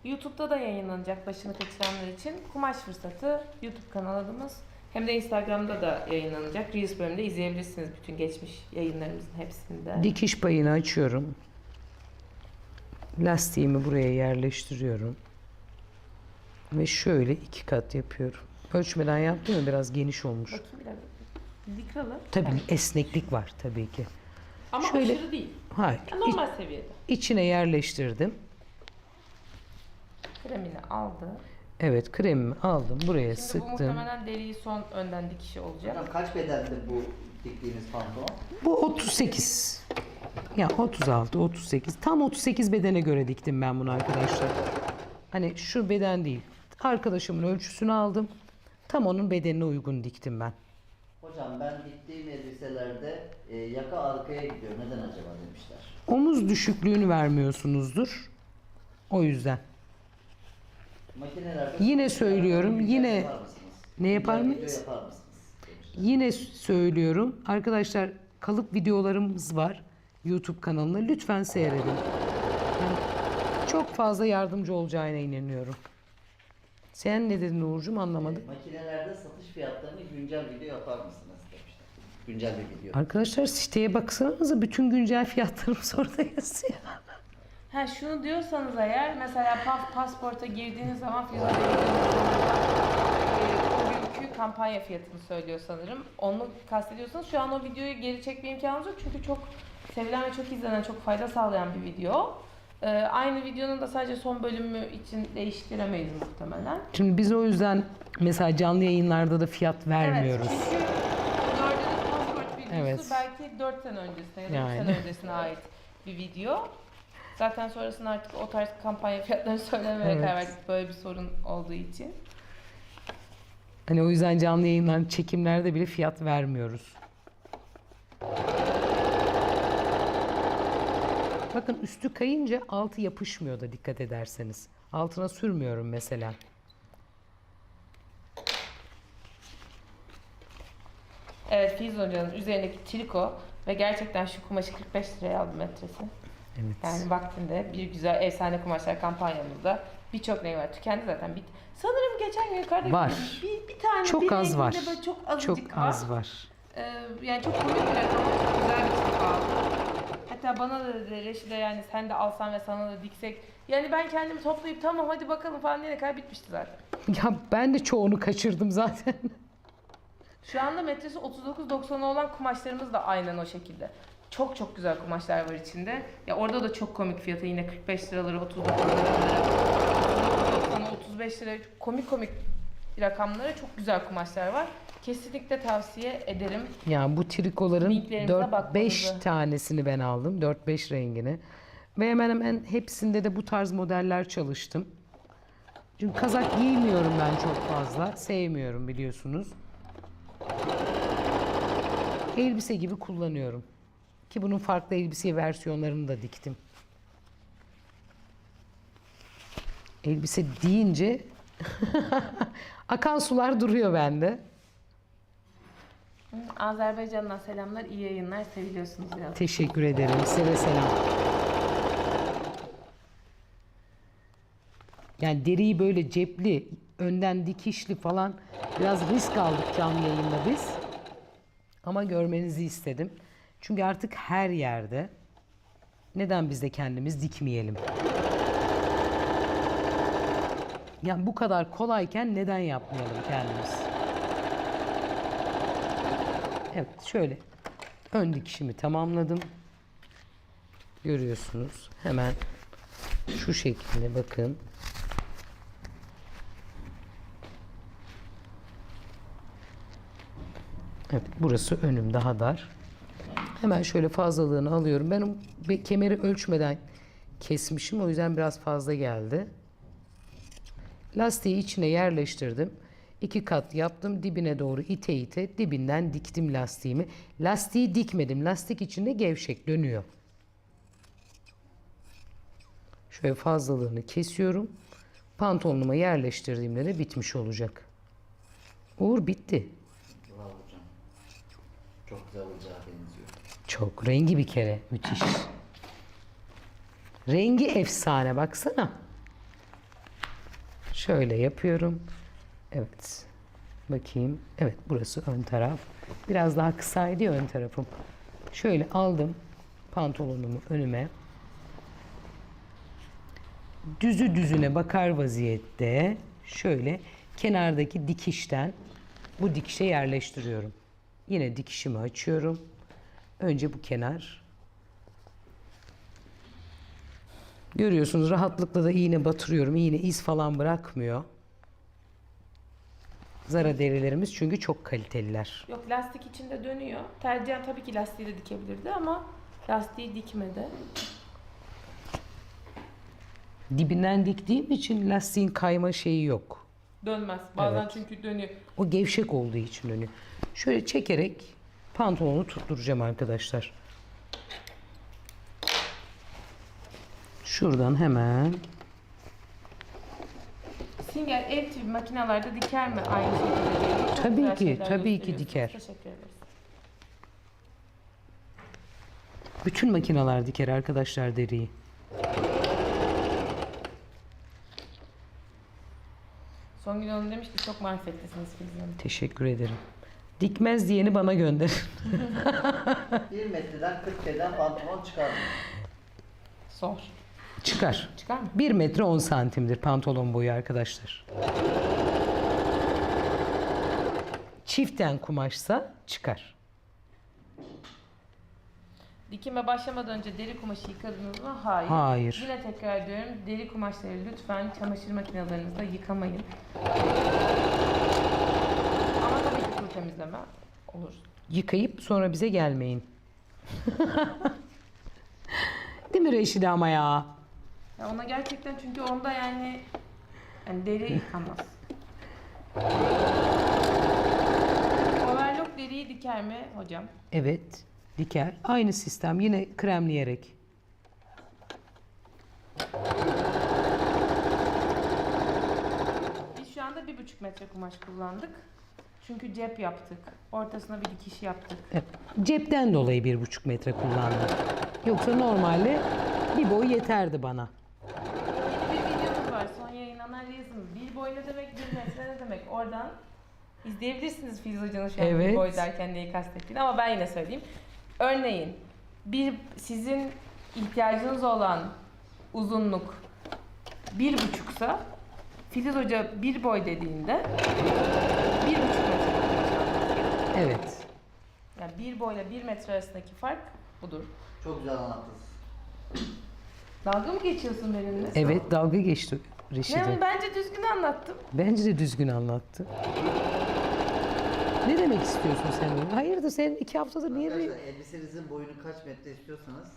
YouTube'da da yayınlanacak başını kaçıranlar için Kumaş Fırsatı YouTube kanal adımız. Hem de Instagram'da da yayınlanacak. Reels bölümünde izleyebilirsiniz bütün geçmiş yayınlarımızın hepsinde. Dikiş payını açıyorum. Lastiğimi buraya yerleştiriyorum. Ve şöyle 2 kat yapıyorum. Ölçmeden yaptım ya, biraz geniş olmuş. Bakayım biraz. Likralı. Tabii Evet. esneklik var tabii ki. Ama şöyle- aşırı değil. Hayır. Normal seviyede. İçine yerleştirdim. Kremini aldı. Evet, kremimi aldım. Buraya Şimdi bu sıktım. muhtemelen deriyi son önden dikişi olacak. Hocam kaç bedende bu diktiğiniz pantolon? Bu 38. Ya 36, 38. Tam 38 bedene göre diktim ben bunu arkadaşlar. Hani şu beden değil. Arkadaşımın ölçüsünü aldım. Tam onun bedenine uygun diktim ben. Hocam ben diktiğim elbiselerde yaka arkaya gidiyor. Neden acaba demişler. Omuz düşüklüğünü vermiyorsunuzdur. O yüzden. Makinelerde Yine söylüyorum, güncel yine- yapar mısınız? Ne yapar Güncel mıyız? video yapar mısınız? Demişler. Yine söylüyorum. Arkadaşlar, kalıp videolarımız var YouTube kanalına. Lütfen seyredin. Yani çok fazla yardımcı olacağına inanıyorum. Sen ne dedin Uğurcuğum, anlamadım. Makinelerde satış fiyatlarını güncel video yapar mısınız demişler. Güncel bir video. Arkadaşlar siteye baksanıza, bütün güncel fiyatlarımız orada yazıyor. Ha şunu diyorsanız eğer mesela pasporta girdiğiniz zaman Fizo'da o günkü kampanya fiyatını söylüyor sanırım. Onu kastediyorsanız şu an o videoyu geri çekme imkanınız yok çünkü çok sevilen ve çok izlenen, çok fayda sağlayan bir video. Aynı videonun da sadece son bölümü için değiştiremeyiz muhtemelen. Şimdi biz o yüzden mesela canlı yayınlarda da fiyat vermiyoruz. Evet, çünkü gördüğünüz pasport videosu Evet. belki 4 sene öncesine ya da 3 Yani. sene öncesine ait bir video. Zaten sonrasında artık o tarz kampanya fiyatlarını söylemeye Evet. karar verdik böyle bir sorun olduğu için. Hani o yüzden canlı yayınların çekimlerde bile fiyat vermiyoruz. Bakın üstü kayınca altı yapışmıyor da, dikkat ederseniz. Altına sürmüyorum mesela. Evet, Filiz Hoca'nın üzerindeki triko ve gerçekten şu kumaşı 45 liraya aldım metresi. Evet. Yani vaktinde bir güzel efsane kumaşlar kampanyamızda birçok renk var. Tükendi zaten. Sanırım geçen gün yukarıda Var. bir tane Çok bir az renginde var. böyle çok azıcık Çok var. az var. Yani çok komik bir rakam, çok güzel bir triko aldım. Hatta bana da dedi Reşide, yani sen de alsan ve sana da diksek. Yani ben kendimi toplayıp tamam hadi bakalım falan diyene kadar bitmişti zaten. Ya ben de çoğunu kaçırdım zaten. Şu anda metresi 39.90 olan kumaşlarımız da aynen o şekilde. Çok çok güzel kumaşlar var içinde. Ya orada da çok komik fiyatı, yine 45 liraları, 39 liraları, 39.90'a 35 lira, komik komik rakamlara çok güzel kumaşlar var. Kesinlikle tavsiye ederim. Yani bu trikoların Linklerimize 4-5 bakmanızı. tanesini ben aldım. 4-5 rengini. Ve hemen hemen hepsinde de bu tarz modeller çalıştım. Çünkü kazak giymiyorum ben çok fazla. Sevmiyorum, biliyorsunuz. Elbise gibi kullanıyorum. Ki bunun farklı elbise versiyonlarını da diktim. Elbise deyince akan sular duruyor bende. Azerbaycan'dan selamlar, iyi yayınlar, seviliyorsunuz ya. Teşekkür ederim. Size de selam. Yani deriyi böyle cepli, önden dikişli falan biraz risk aldık canlı yayında biz. Ama görmenizi istedim. Çünkü artık her yerde, neden biz de kendimiz dikmeyelim? Yani bu kadar kolayken neden yapmayalım kendimiz? Evet, şöyle ön dikişimi tamamladım. Görüyorsunuz. Hemen şu şekilde bakın. Evet, burası önüm daha dar. Hemen şöyle fazlalığını alıyorum. Ben o kemeri ölçmeden kesmişim. O yüzden biraz fazla geldi. Lastiği içine yerleştirdim. 2 kat yaptım. Dibine doğru ite ite dibinden diktim lastiğimi. Lastiği dikmedim. Lastik içinde gevşek dönüyor. Şöyle fazlalığını kesiyorum. Pantolonuma yerleştirdiğimde de bitmiş olacak. Uğur, bitti. Bravo hocam. Çok güzel olacağı benziyor. Çok rengi bir kere müthiş. Rengi efsane, baksana. Şöyle yapıyorum. Evet. Bakayım. Evet, burası ön taraf. Biraz daha kısaydı ya ön tarafım. Şöyle aldım pantolonumu önüme. Düzü düzüne bakar vaziyette şöyle kenardaki dikişten bu dikişe yerleştiriyorum. Yine dikişimi açıyorum. Önce bu kenar. Görüyorsunuz rahatlıkla da iğne batırıyorum. İğne iz falan bırakmıyor. Zara derilerimiz çünkü çok kaliteliler. Yok, lastik içinde dönüyor. Tercihen tabii ki lastiği de dikebilirdi ama lastiği dikmedi. Dibinden diktiğim için lastiğin kayma şeyi yok. Dönmez. Bazen Evet. çünkü dönüyor. O gevşek olduğu için dönüyor. Şöyle çekerek pantolonu tutturacağım arkadaşlar. Şuradan hemen Singer ev tipi makinalarda diker mi aynı şekilde? Çok Tabii güzel ki, şeyler tabii ki gösteriyorsunuz. diker. Teşekkür ederiz. bütün makineler diker arkadaşlar deriyi. Songül Hanım demiş ki çok marifetlisiniz Filiz Hanım. Teşekkür ederim. Dikmez diyeni bana gönder. 1 metreden 40 beden pantolon çıkar mı? Zor. Çıkar. Çıkar mı? 1 metre 10 santimdir pantolon boyu arkadaşlar. Çiften kumaşsa çıkar. Dikime başlamadan önce deri kumaşı yıkadınız mı? Hayır. Hayır. Yine tekrar ediyorum. Deri kumaşları lütfen çamaşır makinelerinizde yıkamayın. Ama tabii ki kuru temizleme olur. Yıkayıp sonra bize gelmeyin. Değil mi Reşide ama ya? Ya ona gerçekten çünkü onda yani deri yıkamaz. Overlock deriyi diker mi hocam? Evet. Diker. Aynı sistem. Yine kremleyerek. Biz şu anda 1,5 metre kumaş kullandık. Çünkü cep yaptık. Ortasına bir dikiş yaptık. Evet. Cepten dolayı 1,5 metre kullandım. Yoksa normalde bir boy yeterdi bana. Yeni bir videomuz var. Son yayınlanan yazın. Bir boy ne demek, 1 metre ne demek? Oradan izleyebilirsiniz Filiz Hoca'nın şu an Evet. bir boy derken neyi kastettiğini. Ama ben yine söyleyeyim. Örneğin sizin ihtiyacınız olan uzunluk 1,5'sa Filiz Hoca bir boy dediğinde 1,5 metre kumaş almanız gerekiyor. Evet. Yani bir boyla 1 metre arasındaki fark budur. Çok güzel anlattınız. Dalga mı geçiyorsun benimle? Evet, dalga geçti Reşide. Ne, bence düzgün anlattım. Bence de düzgün anlattı. Ne demek istiyorsun sen öyle? Hayırdır sen 2 haftadır niye böyle... Arkadaşlar elbisenizin boyunu kaç metre istiyorsanız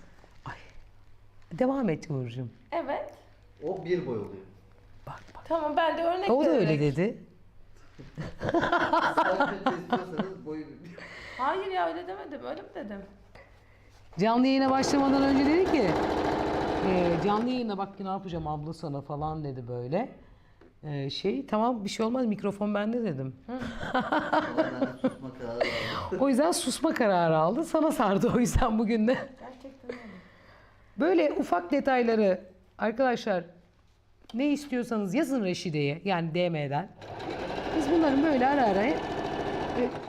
Devam et Uğur'cum. Evet. o 1 boy oluyor. Bak bak. Tamam, ben de örnek O da öyle vererek- dedi. Kaç metre istiyorsanız boyu Hayır ya, öyle demedim. Öyle mi dedim? Canlı yayına başlamadan önce dedi ki canlı yayına bak ne yapacağım abla sana falan dedi böyle. Tamam bir şey olmaz mikrofon bende dedim. olanlara susma kararı aldı. O yüzden susma kararı aldı. Sana sardı o yüzden bugün de. Gerçekten öyle. Böyle ufak detayları arkadaşlar ne istiyorsanız yazın Reşide'ye yani DM'den. Biz bunların böyle ara ara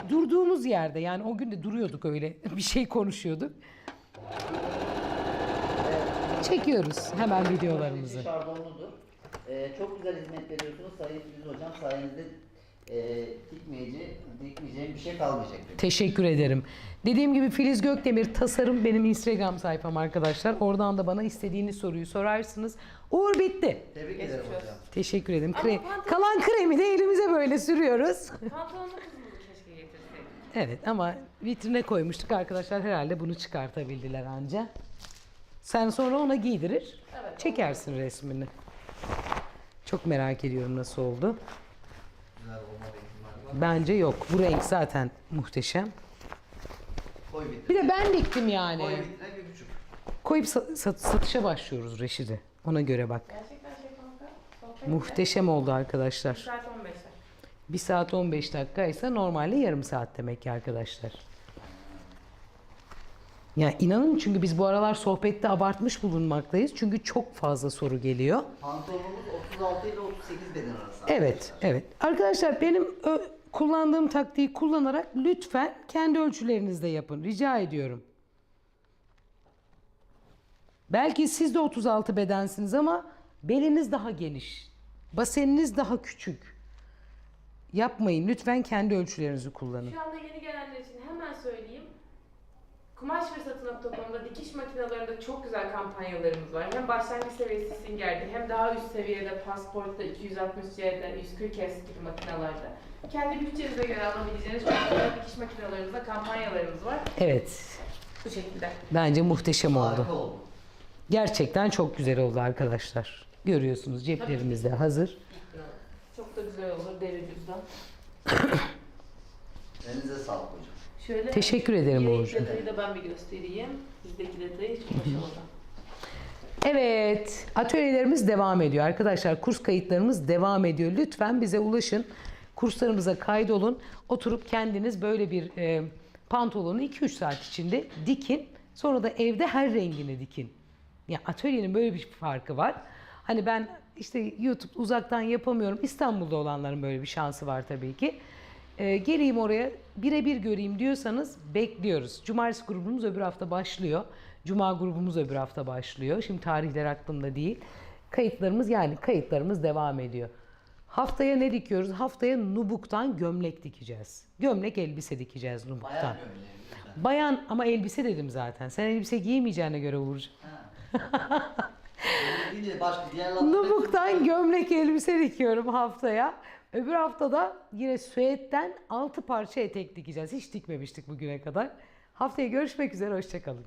durduğumuz yerde yani o gün de duruyorduk öyle bir şey konuşuyorduk. Çekiyoruz hemen videolarımızı. Şardonludur. Çok güzel hizmet veriyorsunuz Sayın Filiz Hocam. Sayenizde dikmeyeceğim bir şey kalmayacak. Teşekkür ederim. Dediğim gibi Filiz Gökdemir Tasarım benim Instagram sayfam arkadaşlar. Oradan da bana istediğiniz soruyu sorarsınız. Uğur bitti. Tebrik Geçmiş ederim olsun. hocam. Teşekkür ederim. Ama pantolon- Kalan kremi de elimize böyle sürüyoruz. Pantolonlu kızımızı keşke getirseydik. Evet ama vitrine koymuştuk arkadaşlar herhalde bunu çıkartabildiler anca. Sen sonra ona giydirir, Evet, çekersin resmini. Çok merak ediyorum nasıl oldu. Güzel olma ihtimali var. Bence yok. Bu renk zaten muhteşem. Koy vitrine. Bir de ben diktim yani. Koy vitrine 1,5. Koyup satışa başlıyoruz Reşide. Ona göre bak. Gerçekten kanka. Sohbet Muhteşem oldu 1 arkadaşlar. saat 15 dakika. 1 saat 15 dakika ise normalde yarım saat demek ki arkadaşlar. Ya inanın çünkü biz bu aralar sohbette abartmış bulunmaktayız. Çünkü çok fazla soru geliyor. Pantolonumuz 36 ile 38 beden arası. Evet, evet. Arkadaşlar benim kullandığım taktiği kullanarak lütfen kendi ölçülerinizde yapın. Rica ediyorum. Belki siz de 36 bedensiniz ama beliniz daha geniş. Baseniniz daha küçük. Yapmayın. Lütfen kendi ölçülerinizi kullanın. Şu anda yeni gelenler için hemen söyleyeyim. Kumaşfırsatı.com'da dikiş makinelerinde çok güzel kampanyalarımız var. Hem başlangıç seviyesi Singer'de hem daha üst seviyede Passport'ta 260C'de, 140S gibi makinelerde. Kendi bütçenize göre alabileceğiniz çok güzel dikiş makinelerimizde kampanyalarımız var. Evet. Bu şekilde. Bence muhteşem oldu. Harika oldu. Gerçekten çok güzel oldu arkadaşlar. Görüyorsunuz ceplerimizde hazır. Çok da güzel olur deri cüzdan. Elinize sağlık hocam. Şöyle Teşekkür ederim yayın Uğurcuğum. detayı da ben bir göstereyim. Bizdeki detayı çok aşamada. Evet, atölyelerimiz devam ediyor. Arkadaşlar kurs kayıtlarımız devam ediyor. Lütfen bize ulaşın. Kurslarımıza kaydolun. Oturup kendiniz böyle bir pantolonu 2-3 saat içinde dikin. Sonra da evde her rengini dikin. Ya atölyenin böyle bir farkı var. Hani ben işte YouTube uzaktan yapamıyorum. İstanbul'da olanların böyle bir şansı var tabii ki. Geleyim oraya birebir göreyim diyorsanız bekliyoruz. Cumartesi grubumuz öbür hafta başlıyor. Cuma grubumuz öbür hafta başlıyor. Şimdi tarihler aklımda değil. Kayıtlarımız devam ediyor. Haftaya ne dikiyoruz? Haftaya nubuktan gömlek dikeceğiz. Gömlek elbise dikeceğiz nubuktan. Bayağı gömleği lütfen. Bayan ama elbise dedim zaten. Sen elbise giymeyeceğine göre Uğurcuğum. Öyle deyince başka diğer laflar... Nubuktan gömlek elbise dikiyorum haftaya. Öbür haftada yine süetten 6 parça etek dikeceğiz. Hiç dikmemiştik bugüne kadar. Haftaya görüşmek üzere. Hoşça kalın.